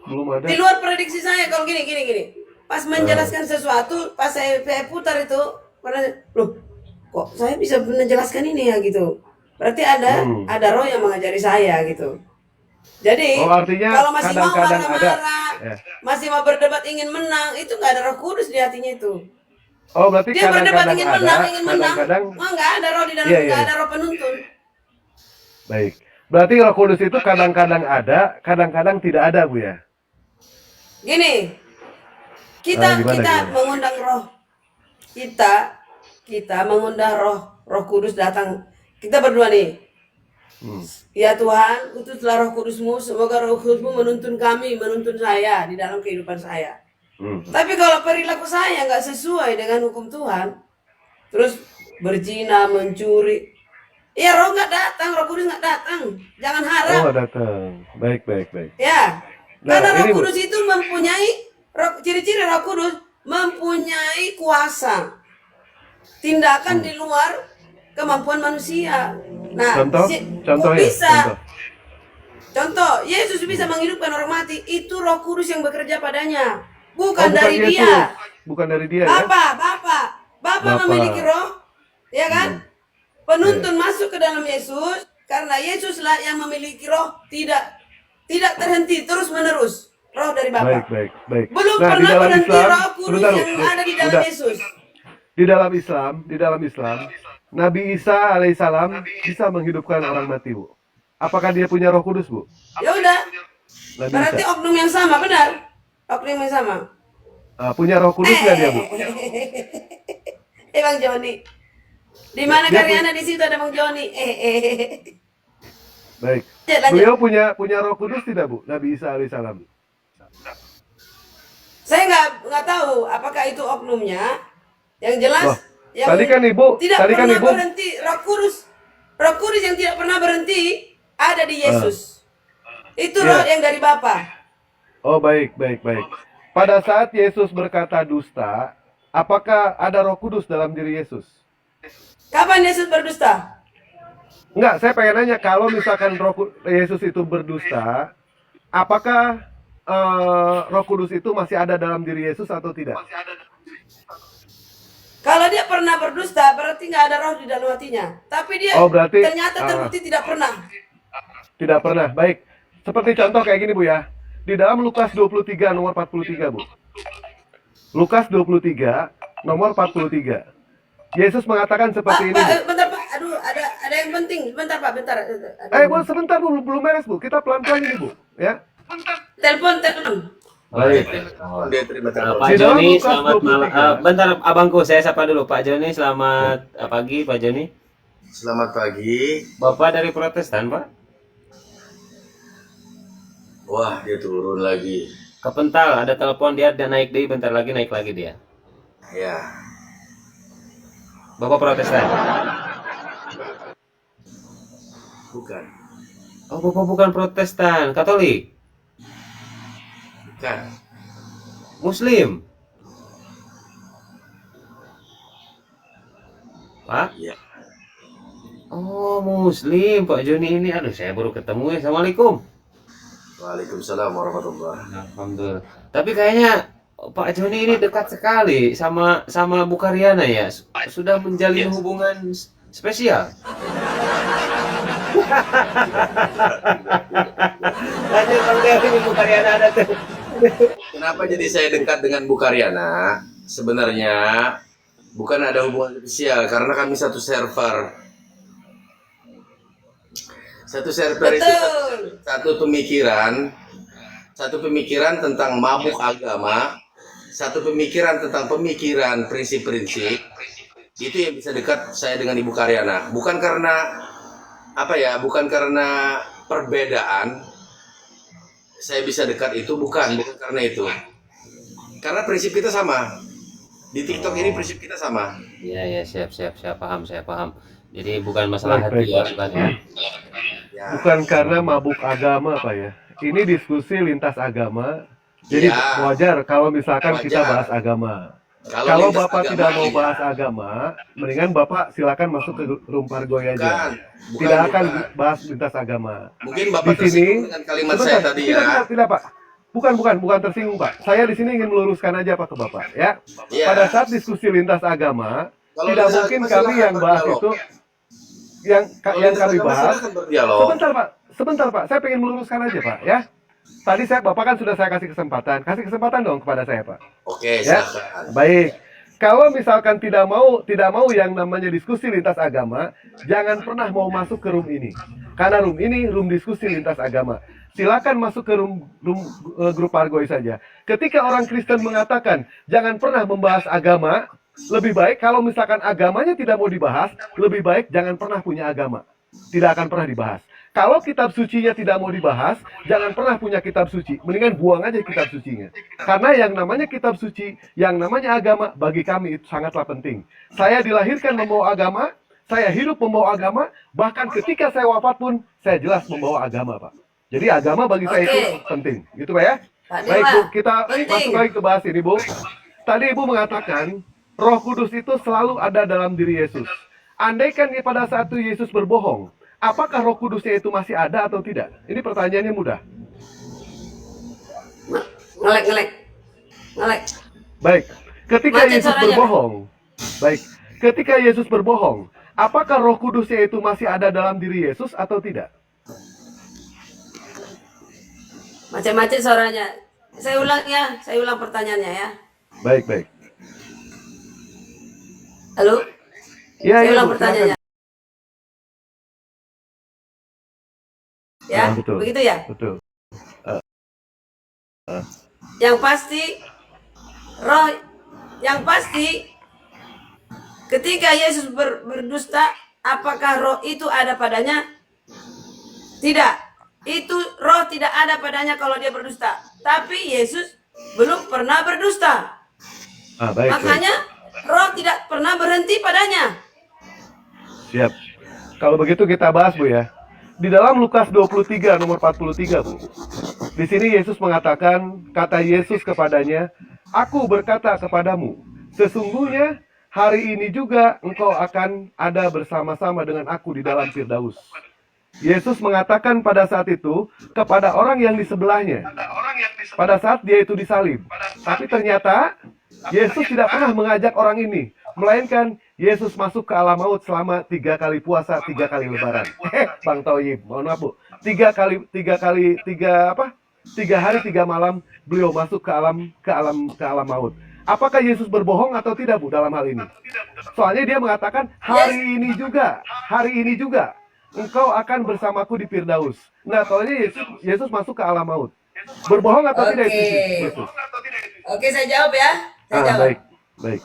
belum ada. di luar prediksi saya kalau gini. Pas menjelaskan sesuatu, pas saya putar itu, loh, kok saya bisa menjelaskan ini ya gitu. Berarti ada roh yang mengajari saya gitu. Jadi artinya kalau masih mau kadang-kadang marah-marah, masih mau berdebat ingin menang, itu nggak ada Roh Kudus di hatinya itu. Oh, berarti Dia berdebat kadang-kadang ingin ada, menang. kadang-kadang Oh, nggak ada roh di dalam, Iya, nggak iya. ada roh penuntun. baik. Berarti Roh Kudus itu kadang-kadang ada, kadang-kadang tidak ada, Bu ya. Gini, kita gimana? mengundang roh, kita mengundang roh Kudus datang. Kita berdua nih. Ya Tuhan, utuslah Roh Kudusmu, semoga Roh Kudusmu menuntun kami, menuntun saya di dalam kehidupan saya. Tapi kalau perilaku saya nggak sesuai dengan hukum Tuhan, terus berzina, mencuri, ya roh nggak datang, Roh Kudus nggak datang. Jangan harap. Oh, datang. Baik. Ya, Nah, karena Roh ini, Bu. Kudus itu mempunyai ciri-ciri Roh Kudus mempunyai kuasa, tindakan di luar kemampuan manusia. Nah, contoh ya, bisa. Contoh, Yesus bisa menghidupkan orang mati, itu Roh Kudus yang bekerja padanya, bukan dari Yesus. dia. Bukan dari dia ya. Bapak memiliki roh, ya kan? Penuntun masuk ke dalam Yesus, karena Yesuslah yang memiliki roh, tidak terhenti, terus menerus roh dari Bapa. Baik. Belum Nah, di pernah dalam berhenti Islam, Roh Kudus yang ada di dalam Yesus. Di dalam Islam, Nabi Isa alaihissalam bisa menghidupkan orang mati, Bu. Apakah dia punya Roh Kudus, Bu? Ya udah, Nabi berarti Isa. oknum yang sama, benar? Oknum yang sama. Punya Roh Kudus nggak dia, Bu? Bang Joni, Di mana Dia Karyana di situ ada Bang Joni. Baik. Lanjut. Beliau punya Roh Kudus tidak, Bu? Nabi Isa alaihissalam. Saya nggak tahu apakah itu oknumnya. Yang jelas Loh, yang tadi kan Ibu, tidak tadi kan pernah Ibu, berhenti. Roh Kudus yang tidak pernah berhenti ada di Yesus. Itu Iya. roh yang dari Bapa. oh baik. Pada saat Yesus berkata dusta, apakah ada Roh Kudus dalam diri Yesus? Kapan Yesus berdusta? Enggak, saya pengen nanya, kalau misalkan Yesus itu berdusta, apakah Roh Kudus itu masih ada dalam diri Yesus atau tidak? Kalau dia pernah berdusta, berarti nggak ada roh di dalam hatinya. Tapi dia Oh, berarti ternyata terbukti tidak pernah. tidak pernah. Baik. Seperti contoh kayak gini, Bu ya. Di dalam Lukas 23 nomor 43, Bu. Lukas 23 nomor 43. Yesus mengatakan seperti ini, Bu. Bentar Pak, aduh ada yang penting. Bentar Pak, bentar. Bu, sebentar, Bu, belum beres, Bu. Kita pelan-pelan ini, Bu, ya. Telepon. Baik. Pak Di dalam Joni, Lukas selamat malam. 23. Bentar, abangku, saya sapa dulu. Pak Joni, selamat pagi, Pak Joni. Selamat pagi. Bapak dari Protestan, Pak? Wah, dia turun lagi. Kepental, ada telepon dia naik deh, bentar lagi naik lagi dia. Ya. Bapak Protestan? Bukan. Oh, Bapak bukan Protestan, Katolik? Bukan. Muslim? Pak? Iya. Oh, Muslim, Pak Joni ini. Aduh, saya baru ketemu ya. Assalamualaikum. Waalaikumsalam warahmatullahi. Alhamdulillah. Tapi kayaknya Pak Joni ini dekat sekali sama Bu Karyana ya. Sudah menjalin hubungan spesial. Lanjut Bang Dewi, Bu Karyana ada tuh. Kenapa jadi saya dekat dengan Bu Karyana? Sebenarnya bukan ada hubungan spesial karena kami satu server. Satu server itu satu pemikiran tentang mabuk agama, satu pemikiran tentang pemikiran prinsip-prinsip. Itu yang bisa dekat saya dengan Ibu Karyana. Bukan karena bukan karena perbedaan saya bisa dekat itu, bukan karena itu. Karena prinsip kita sama. Di TikTok ini prinsip kita sama. Iya, siap, paham, saya paham. Jadi bukan masalah Baik, hati ya, baik. Bang ya. Bukan karena mabuk agama, Pak ya. Ini diskusi lintas agama. Jadi Ya. wajar kalau misalkan kita Wajar. bahas agama. Kalau Kalau lintas Bapak agama, tidak mau iya. bahas agama, mendingan Bapak silakan masuk ke room Pargoy aja. Bukan, Tidak akan bukan. bahas lintas agama. Mungkin Bapak Di sini, tersinggung dengan kalimat saya tadi ya. Tidak, Pak. Bukan tersinggung, Pak. Saya di sini ingin meluruskan aja Pak ke Bapak, ya. Iya. Pada saat diskusi lintas agama, Kalau tidak lintas mungkin agama, kami silakan yang bahas berdialog. itu yang Kalau yang lintas kami agama, bahas. silakan berdialog. Sebentar, Pak. Saya pengen meluruskan aja, Pak, ya. Tadi Bapak kan sudah saya kasih kesempatan. Kasih kesempatan dong kepada saya, Pak. Oke, Ya. silakan. Baik. Kalau misalkan tidak mau yang namanya diskusi lintas agama, jangan pernah mau masuk ke room ini. Karena room ini room diskusi lintas agama. Silakan masuk ke room grup Pargoy saja. Ketika orang Kristen mengatakan jangan pernah membahas agama, lebih baik kalau misalkan agamanya tidak mau dibahas, lebih baik jangan pernah punya agama. Tidak akan pernah dibahas. Kalau kitab sucinya tidak mau dibahas, jangan pernah punya kitab suci. Mendingan buang aja kitab sucinya. Karena yang namanya kitab suci, yang namanya agama, bagi kami itu sangatlah penting. Saya dilahirkan membawa agama, saya hidup membawa agama, bahkan ketika saya wafat pun, saya jelas membawa agama, Pak. Jadi agama bagi saya itu penting. Gitu, Pak ya? Pak Baik, Dewa, Bu, kita penting. masuk lagi ke bahas ini, Bu. Tadi Ibu mengatakan, Roh Kudus itu selalu ada dalam diri Yesus. Andaikan pada saat itu Yesus berbohong, apakah Roh Kudusnya itu masih ada atau tidak? Ini pertanyaannya mudah. Ngelek. Baik, ketika Macet Yesus suaranya. berbohong, ketika Yesus berbohong, apakah Roh Kudusnya itu masih ada dalam diri Yesus atau tidak? Macet suaranya. Saya ulang pertanyaannya ya. Baik. Halo? Ya, Saya ulang Bu, pertanyaannya. Ya, betul. begitu ya? Betul. Yang pasti ketika Yesus berdusta, apakah roh itu ada padanya? Tidak. Itu roh tidak ada padanya kalau dia berdusta. Tapi Yesus belum pernah berdusta. Baik. Makanya roh tidak pernah berhenti padanya. Siap. Kalau begitu kita bahas, Bu ya. Di dalam Lukas 23 nomor 43, Bu. Di sini Yesus mengatakan, kata Yesus kepadanya, "Aku berkata kepadamu, sesungguhnya hari ini juga engkau akan ada bersama-sama dengan aku di dalam Firdaus." Yesus mengatakan pada saat itu kepada orang yang di sebelahnya, pada saat dia itu disalib. Tapi ternyata Yesus tidak pernah mengajak orang ini, melainkan Yesus masuk ke alam maut selama 3 kali puasa, 3 kali lebaran. Bang Toyib, mohon maaf Bu, 3 hari 3 malam beliau masuk ke alam maut. Apakah Yesus berbohong atau tidak, Bu, dalam hal ini? Soalnya dia mengatakan hari ini juga engkau akan bersamaku di Firdaus. Nah, soalnya Yesus masuk ke alam maut. Berbohong atau tidak itu Yesus? Oke, saya jawab ya. Saya jawab. Baik.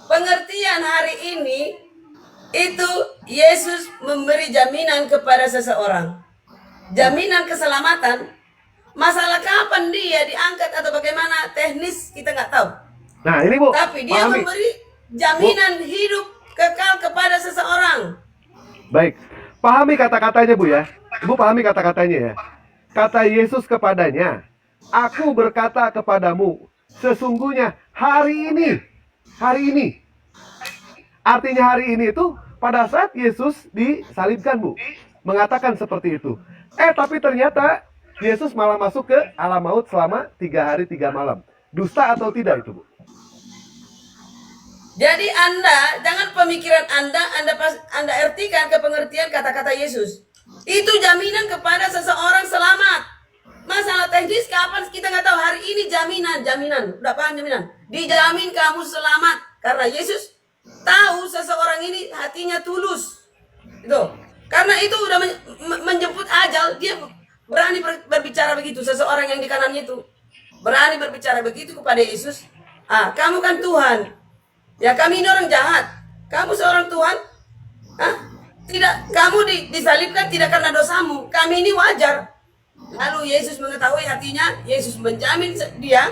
Pengertian hari ini itu Yesus memberi jaminan kepada seseorang. Jaminan keselamatan. Masalah kapan dia diangkat atau bagaimana teknis kita nggak tahu. Nah, ini Bu, tapi dia pahami. memberi jaminan hidup kekal kepada seseorang. Baik, pahami kata-katanya Bu ya. Ibu pahami kata-katanya ya. Kata Yesus kepadanya, "Aku berkata kepadamu, sesungguhnya hari ini. Artinya hari ini itu pada saat Yesus disalibkan, Bu. Mengatakan seperti itu. Tapi ternyata Yesus malah masuk ke alam maut selama 3 hari 3 malam. Dusta atau tidak itu, Bu? Jadi Anda, jangan pemikiran Anda artikan ke pengertian kata-kata Yesus. Itu jaminan kepada seseorang selamat. Masalah teknis kapan kita nggak tahu. Hari ini jaminan. Udah paham jaminan? Dijamin kamu selamat. Karena Yesus tahu seseorang ini hatinya tulus. Itu. Karena itu udah menjemput ajal, dia berani berbicara begitu. Seseorang yang di kanannya itu berani berbicara begitu kepada Yesus. Kamu kan Tuhan. Ya, kami ini orang jahat. Kamu seorang Tuhan? Tidak, kamu disalibkan tidak karena dosamu. Kami ini wajar. Lalu Yesus mengetahui hatinya, Yesus menjamin dia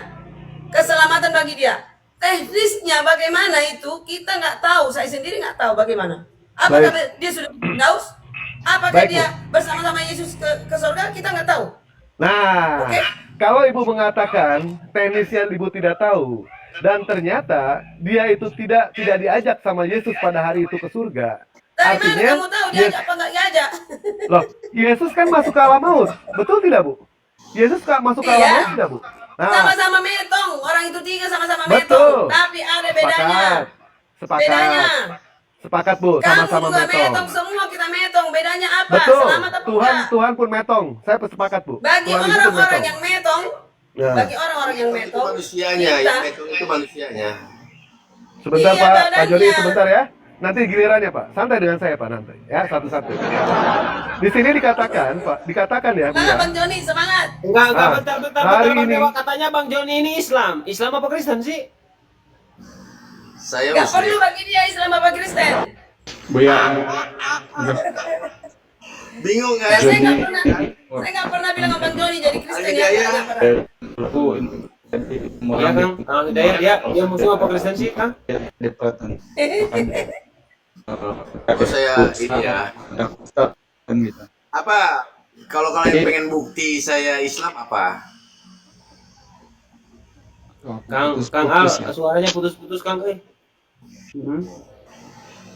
keselamatan bagi dia. Teknisnya bagaimana itu kita nggak tahu. Saya sendiri nggak tahu bagaimana. Apakah dia sudah Firdaus? Apakah dia bersama-sama Yesus ke surga? Kita nggak tahu. Nah, kalau Ibu mengatakan teknisnya Ibu tidak tahu, dan ternyata dia itu tidak diajak sama Yesus pada hari itu ke surga. Dari Artinya, mana kamu tahu diajak apa nggak diajak? Loh, Yesus kan masuk ke alam maut, betul tidak, Bu? Yesus masuk ke alam maut tidak, Bu? Nah, Sama-sama metong, orang itu 3 sama-sama betul. metong. Tapi ada bedanya. Sepakat, Bu, Kamu sama-sama juga metong. metong, semua kita metong. Bedanya apa? Betul. Selamat apa enggak? Tuhan pun metong. Saya sepakat, Bu. Bagi Tuhan itu pun orang-orang metong. yang metong, Ya. bagi orang-orang yang metong, Manusianya, yang metong itu manusianya. Sebentar, Iya, Pak. Pak badannya. Joni, sebentar ya. Nanti gilirannya, Pak. Santai dengan saya, Pak, nanti. Ya, satu-satu. Di sini dikatakan, Pak, ya, Bu, ya. Bang Joni semangat. Enggak, bentar, hari Bang ini- Dewa. Katanya Bang Joni ini Islam. Islam apa Kristen sih? Saya Gak perlu Muslim. bagi dia Islam apa Kristen. Bu ya, Bingung kan? Ya, saya nggak pernah bilang sama Bang Joni jadi Kristen ya. Al-Hidayah. Nggak pernah. Iya Kang, kalau Hidayah dia Muslim apa Kristen sih Kang? Kalau saya ini ya. Apa? Kalau kalian pengen bukti saya Islam apa? Kang Al, suaranya putus-putus Kang.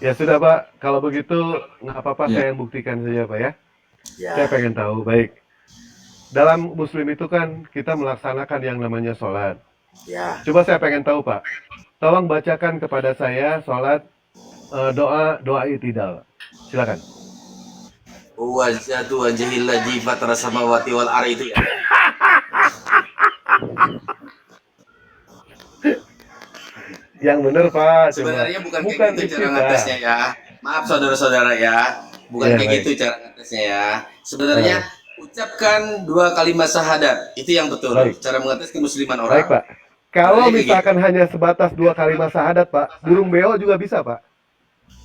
Ya sudah, Pak. Kalau begitu, nggak apa-apa, saya yang buktikan saja, Pak, ya. Saya pengen tahu, baik. Dalam Muslim itu kan kita melaksanakan yang namanya sholat. Ya. Coba saya pengen tahu, Pak. Tolong bacakan kepada saya sholat doa i'tidal. Silakan. Wajatu wajhil ladzi fatara samawati wal ardi itu ya. Yang benar, Pak. Sebenarnya bukan kayak gitu cara ngatesnya ya. Maaf saudara-saudara ya. Bukan Ya, kayak baik. gitu cara ngatesnya ya. Sebenarnya ucapkan 2 kalimat syahadat. Itu yang betul. Baik. Cara mengetes kemusliman orang. Baik, Pak. Kalau Jadi misalkan hanya sebatas 2 kalimat syahadat, Pak, burung beo juga bisa, Pak.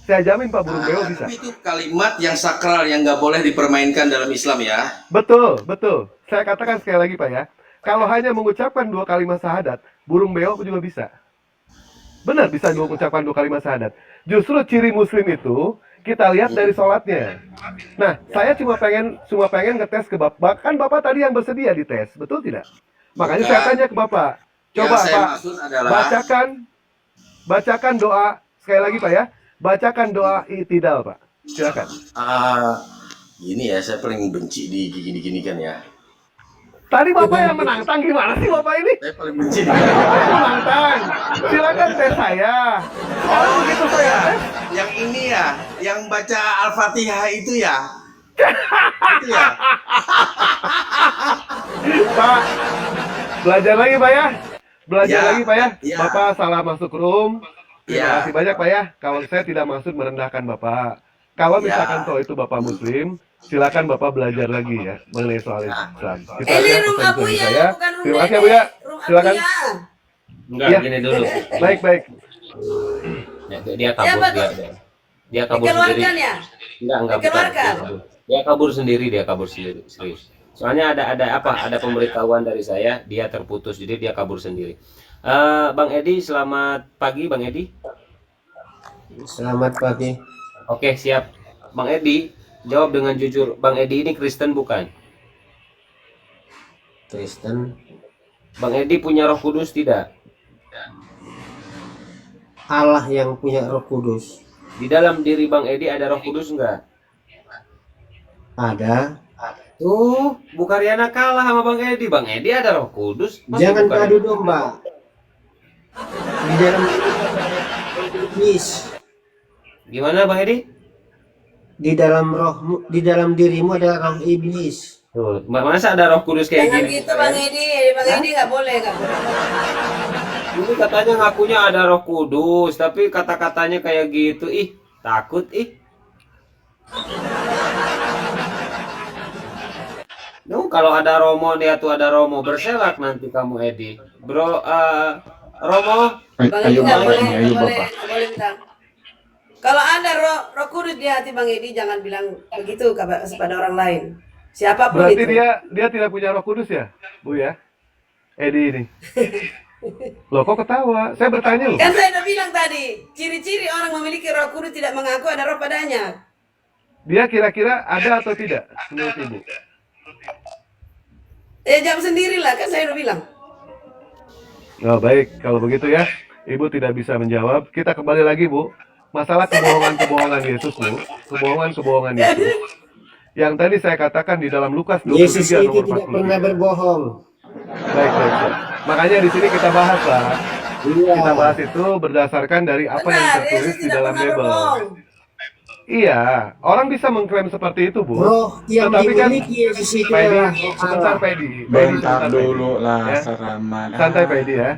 Saya jamin, Pak, burung beo bisa. Tapi itu kalimat yang sakral yang nggak boleh dipermainkan dalam Islam ya. Betul, betul. Saya katakan sekali lagi, Pak, ya. Kalau hanya mengucapkan 2 kalimat syahadat, burung beo juga bisa. Benar, bisa mengucapkan 2 kalimat syahadat. Justru ciri muslim itu kita lihat dari sholatnya. Nah, saya cuma pengen ngetes ke Bapak. Kan Bapak tadi yang bersedia dites, betul tidak? Makanya saya tanya ke Bapak. Coba, Yang saya Pak, maksud adalah bacakan doa. Sekali lagi, Pak, ya. Bacakan doa i'tidal, Pak. Silakan. Gini ya, saya paling benci di gini-gini kan ya. Tadi Bapak yang menantang, gimana sih Bapak ini? Saya paling benci di Bapak menantang. Silakan tes saya. Kalau begitu saya tes. Yang ini ya, yang baca Al-Fatihah itu ya. Itu ya. Pak, belajar lagi, Pak, ya. Belajar Ya, lagi, Pak, ya. ya. Bapak salah masuk room. Terima Ya. kasih banyak, Pak, ya. Kalau saya tidak maksud merendahkan Bapak. Kalau Ya. misalkan toh itu Bapak Muslim, silakan Bapak belajar lagi ya mengenai soal Islam. Kita Ini lihat room pesan Abu dari ya, saya. bukan room Terima kasih, Nenek. Bu, ya. Room Abu Silakan. ya. Enggak, Iya. gini dulu. Baik, baik. Dia kabur, Siapa dia, tuh? dia kabur sendiri. Dikeluarkan ya? Enggak, bukan. Dikeluarkan? Dia kabur sendiri, serius. Soalnya ada pemberitahuan dari saya, dia terputus, jadi dia kabur sendiri. Bang Edi, selamat pagi, Bang Edi. Selamat pagi. Oke, siap. Bang Edi, jawab dengan jujur. Bang Edi ini Kristen bukan? Kristen. Bang Edi punya Roh Kudus tidak? Allah yang punya Roh Kudus. Di dalam diri Bang Edi ada Roh Kudus enggak? Ada. Tuh, Bu Karyana kalah sama Bang Edi. Bang Edi ada Roh Kudus. Masih Jangan Bu Karyana. adu domba. Di dalam iblis. Gimana Bang Edi? Di dalam rohmu, di dalam dirimu ada roh iblis. Tuh, masa ada Roh Kudus kayak Jangan gini? gitu Bang Edi. Bang Edi nggak boleh, nggak boleh. Ini katanya ngakunya ada Roh Kudus, tapi kata-katanya kayak gitu. Ih, takut ih. Nuh, kalau ada Romo, dia tuh ada Romo berselak nanti kamu Edi. Bro, Romo, Bang Edi nggak boleh, nggak boleh, nggak boleh bilang. Kalau ada roh kudus di hati Bang Edi, jangan bilang begitu kepada orang lain. Siapapun Berarti itu. dia tidak punya Roh Kudus ya, Bu ya? Edi ini. Loh, kok ketawa? Saya bertanya loh. Kan saya udah bilang tadi, ciri-ciri orang memiliki roh kudus tidak mengaku ada roh padanya. Dia kira-kira ada atau tidak menurut Ibu? Jawab sendirilah, kan saya udah bilang. Nah, baik, kalau begitu ya, Ibu tidak bisa menjawab. Kita kembali lagi, Bu. Masalah kebohongan-kebohongan Yesus, Bu. Kebohongan-kebohongan Yesus. Yang tadi saya katakan di dalam Lukas 23 Yesus itu nomor tidak 40. pernah berbohong. Baik, baik, baik. Makanya di sini kita bahas lah. Iya. Kita bahas itu berdasarkan dari apa yang Benar, tertulis Yesus di tidak dalam pernah Bible. berbohong. Iya, orang bisa mengklaim seperti itu, Bu. Roh yang Tetapi kan, dimiliki Yesus itu Pedi, adalah sebentar Allah. Pedi. Bentar sebentar, dulu Pedi. lah, Ya. Saraman. Santai Pedi ya.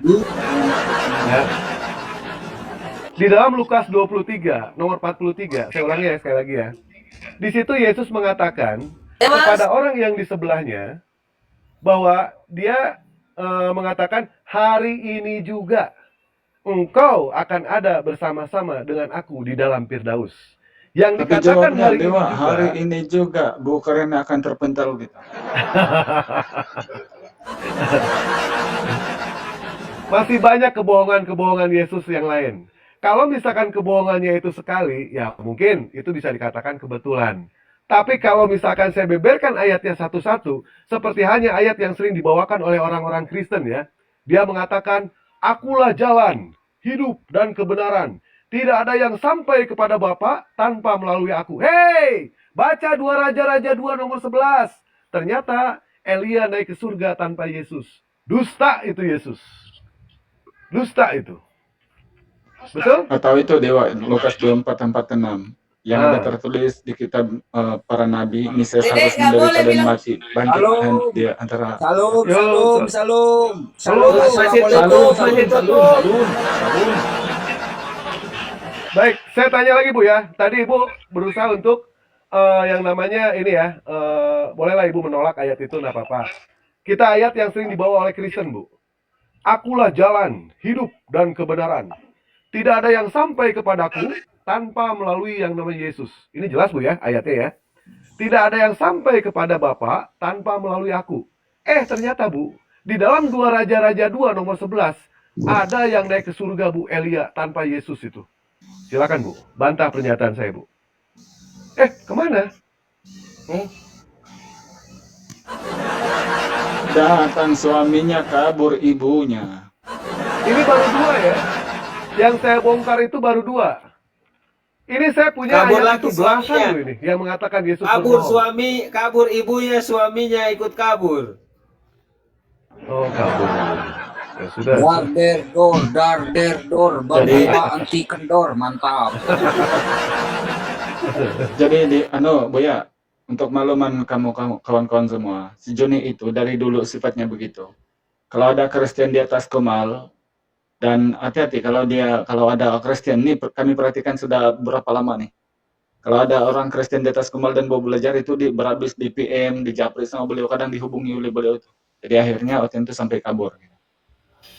Ya. Di dalam Lukas 23 nomor 43, saya ulangi ya sekali lagi ya. Di situ Yesus mengatakan kepada orang yang di sebelahnya bahwa dia mengatakan hari ini juga engkau akan ada bersama-sama dengan aku di dalam Firdaus. Yang Tapi dikatakan jawabnya hari ini Dewa, juga, hari ini juga Bu Karyana akan terpental gitu. masih banyak kebohongan-kebohongan Yesus yang lain. Kalau misalkan kebohongannya itu sekali, ya mungkin itu bisa dikatakan kebetulan. Tapi kalau misalkan saya beberkan ayatnya satu-satu, seperti hanya ayat yang sering dibawakan oleh orang-orang Kristen ya. Dia mengatakan, akulah jalan, hidup, dan kebenaran. Tidak ada yang sampai kepada Bapa tanpa melalui aku. Hei, baca 2 Raja-Raja 2 nomor 11. Ternyata Elia naik ke surga tanpa Yesus. Dusta itu Yesus. Dusta itu. Betul? Atau itu Dewa, Lukas 24:46. Yang ada tertulis di kitab para nabi, Mesias Dedek, harus nggak boleh menderita dan bilang. mati. Banding Halo. dia antara Salam, Yo, salam, salam. Salam, Assalamualaikum. masih tutup. Baik, saya tanya lagi Bu ya. Tadi Ibu berusaha untuk yang namanya ini ya, bolehlah Ibu menolak ayat itu, nggak apa-apa. Kita ayat yang sering dibawa oleh Kristen Bu. Akulah jalan, hidup, dan kebenaran. Tidak ada yang sampai kepadaku tanpa melalui yang namanya Yesus. Ini jelas Bu ya, ayatnya ya. Tidak ada yang sampai kepada Bapa tanpa melalui aku. Ternyata Bu, di dalam 2 Raja-Raja 2 nomor 11, ada yang naik ke surga Bu, Elia, tanpa Yesus itu. Silakan Bu, bantah pernyataan saya Bu. Kemana? Datang suaminya, kabur ibunya. Ini baru 2 ya. Yang saya bongkar itu baru 2. Ini saya punya Kabur ayat lagi itu belasan suaminya. loh ini yang mengatakan Yesus Kabur berbohong. suami, kabur ibunya, suaminya ikut kabur. Oh, kabur. Ya sudah. Dar der dor, Bang Jadi- Dewa anti kendor, mantap. Jadi Buya, untuk makluman kamu kawan-kawan semua, si Joni itu dari dulu sifatnya begitu. Kalau ada Kristen di atas kumal, dan hati-hati kalau ada Kristen nih, kami perhatikan sudah berapa lama nih. Kalau ada orang Kristen di atas kumal dan mau belajar itu berhabis di PM, di japri sama beliau, kadang dihubungi oleh beliau itu. Jadi akhirnya waktu itu sampai kabur.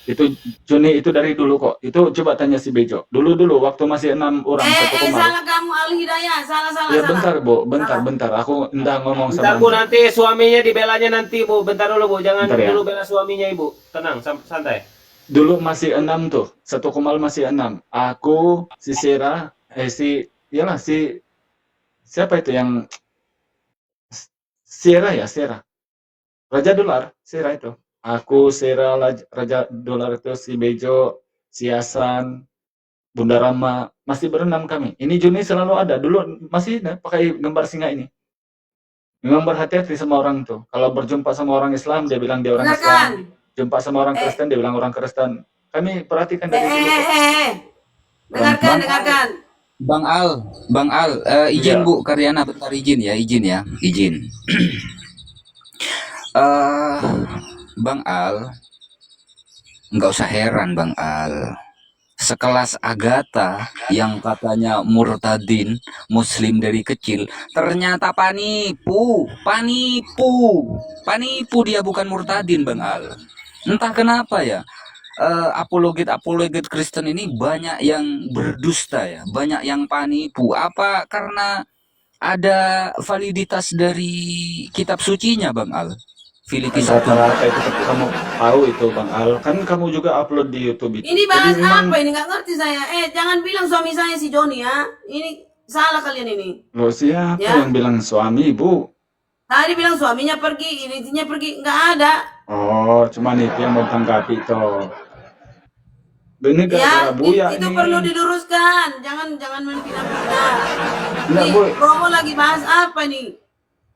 Itu Joni itu dari dulu kok. Itu coba tanya si Bejo. Dulu waktu masih 6 orang satu kumal. Salah kamu Al Hidayah, salah. Ya bentar Bu, bentar. Aku entah ngomong Bentar sama Bu, nanti suaminya dibelanya nanti Bu. Bentar dulu Bu, jangan Bentar ya. dulu bela suaminya Ibu. Tenang, santai. Dulu masih 6 tuh, satu kumal masih 6. Aku, si Sera, siapa itu yang Sera ya, Sera. Raja Dolar, Sera itu. Aku, Sera, Raja Dolar itu, si Bejo, si Hasan, Bunda Rama, masih berenam kami. Ini Juni selalu ada. Dulu masih pakai gambar singa ini. Memang berhati-hati sama orang tuh. Kalau berjumpa sama orang Islam, dia bilang dia orang Islam. Jumpa sama orang Kristen, dia bilang orang Kristen. Kami perhatikan dari dulu. Dengarkan. Bang Al, izin Iya. Bu Karyana, bentar izin ya. Bang Al, nggak usah heran Bang Al. Sekelas Agatha yang katanya murtadin muslim dari kecil, ternyata panipu dia, bukan murtadin Bang Al. Entah kenapa ya, apologet Kristen ini banyak yang berdusta ya, banyak yang panipu. Apa karena ada validitas dari kitab sucinya Bang Al? Filipi 1. Rata-rata itu kamu tahu itu Bang Al. Kan kamu juga upload di YouTube itu. Ini bahas Jadi memang- apa ini? Nggak ngerti saya. Jangan bilang suami saya si Joni ya. Ini salah kalian ini. Loh, siapa Ya. yang bilang suami, Bu? Tadi bilang suaminya pergi, intinya pergi. Nggak ada. Oh, cuman itu yang mau tanggapi toh. Ini gara-gara Buya itu nih. perlu diluruskan. Jangan menfitnah-fitnah. Enggak, Nih, Bu. Romo lagi bahas apa nih?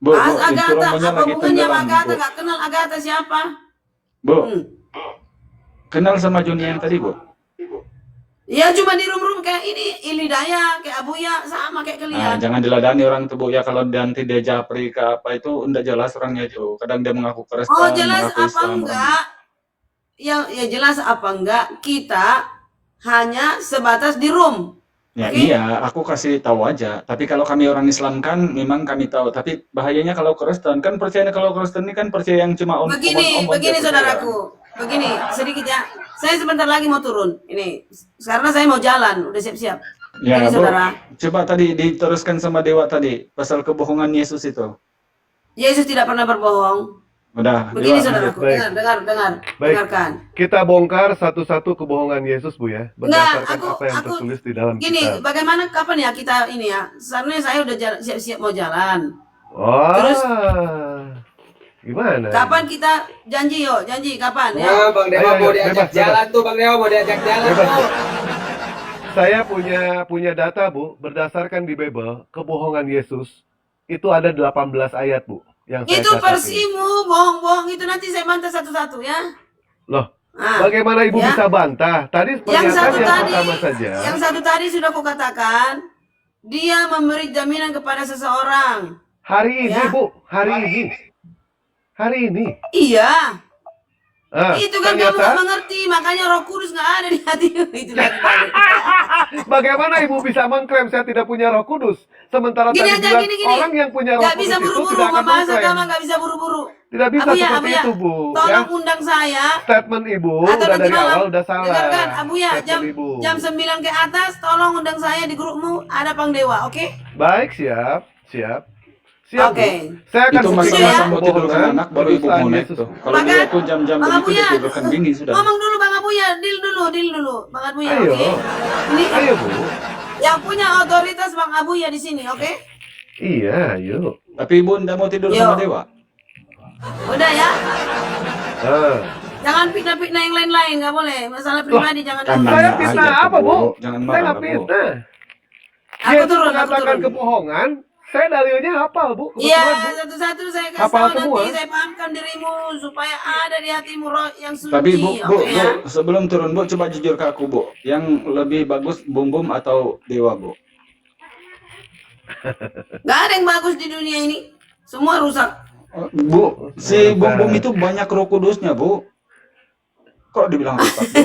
Bu, Bahas itu Agatha. romonya Apa lagi hubungannya sama tenggelam, Agatha? Bu. Nggak kenal Agatha siapa? Bu, kenal sama Joni yang tadi, Bu? Ya cuma di room kayak ini, Ilidaya, kayak Abuya, sama kayak Nah, kalian. jangan diladani orang tuh, Bu. Ya kalau nanti dia japri ke apa itu enggak jelas orangnya itu. Kadang dia mengaku Kristen, Oh jelas mengaku apa Islam. enggak? Ya jelas apa enggak? Kita hanya sebatas di room. Ya Oke. iya, aku kasih tahu aja. Tapi kalau kami orang Islam kan memang kami tahu. Tapi bahayanya kalau Kristen kan percaya, kalau Kristen ini kan percaya yang cuma Begini omong-omong dia percaya. saudaraku. Begini, sedikit ya. Saya sebentar lagi mau turun. Ini karena saya mau jalan, udah siap-siap. Ya, Ini Bu, saudara. coba tadi diteruskan sama Dewa tadi pasal kebohongan Yesus itu. Yesus tidak pernah berbohong. Udah, Begini Dewa, saudaraku, baik. dengar, Baik. dengarkan. Kita bongkar satu-satu kebohongan Yesus Bu ya, berdasarkan Enggak, apa yang aku- tertulis di dalam Gini, kitab. bagaimana kapan ya kita ini ya? Sebenarnya saya udah siap-siap mau jalan. Wah, Terus gimana? kapan kita janji kapan ya? Ya, Bang Dewa Ayo, mau ayo, diajak bebas. jalan tuh, Bang Dewa mau diajak jalan Bebas. tuh. Saya punya data Bu, berdasarkan di Bible, kebohongan Yesus itu ada 18 ayat Bu yang saya Itu catat ini. versimu, bohong-bohong itu nanti saya bantah satu-satu ya. Loh, Nah, bagaimana Ibu ya. bisa bantah? Tadi Yang pernyataan satu yang tadi, pertama saja. yang satu tadi sudah aku katakan, dia memberi jaminan kepada seseorang. Hari ini Ya. Bu, hari ini. Iya. Itu kan kamu ternyata gak mengerti, makanya Roh Kudus gak ada di hatimu. Itu lagi balik. bagaimana ibu bisa mengklaim saya tidak punya Roh Kudus? Sementara Gini tadi aja, bilang gini. orang yang punya Roh Gak Kudus bisa itu buru-buru, tidak akan membahas mengklaim. agama gak bisa buru-buru. Tidak bisa Abuya, seperti Abuya, itu, Bu. tolong Ya. undang saya. Statement ibu Atau udah nanti dari malam, awal udah salah. dengarkan Abuya, Statement ibu. jam 9 ke atas, tolong undang saya di grupmu, ada Pang Dewa, oke? Baik, siap. Siap, Oke. Bu. Saya akan Itu masalah ya. kamu tidurkan anak baru ibu mau naik tuh. Kalau Maka, dia tuh jam-jam Bang begitu dia Abuya, tidurkan bini sudah. ngomong dulu Bang Abuya, deal dulu, Bang Abuya, Ayo. oke? Ini Ayo, Bu. yang punya otoritas Bang Abuya di sini, oke? Iya, ayo. Tapi ibu ndak mau tidur Yo. sama Dewa. Udah ya, Ah. jangan fitnah-fitnah yang lain-lain, nggak boleh. Masalah pribadi jangan Kan dulu. Saya nanya fitnah aja, apa, Bu? Jangan Saya marah, nggak Bu. fitnah. Aku Dia itu turun. mengatakan kebohongan. Saya dalilnya hafal, Bu. Iya, Kebetulan, Bu. satu-satu saya kasih Hafal tahu semua. nanti, saya pahamkan dirimu supaya ada di hatimu roh yang suci. Tapi bu, oke ya? sebelum turun bu, coba jujur ke aku bu, yang lebih bagus Bum Bum atau Dewa bu? Gak ada yang bagus di dunia ini, semua rusak. Bu, si Bum Bum itu banyak Roh Kudusnya bu. Kok dibilang rusak bu?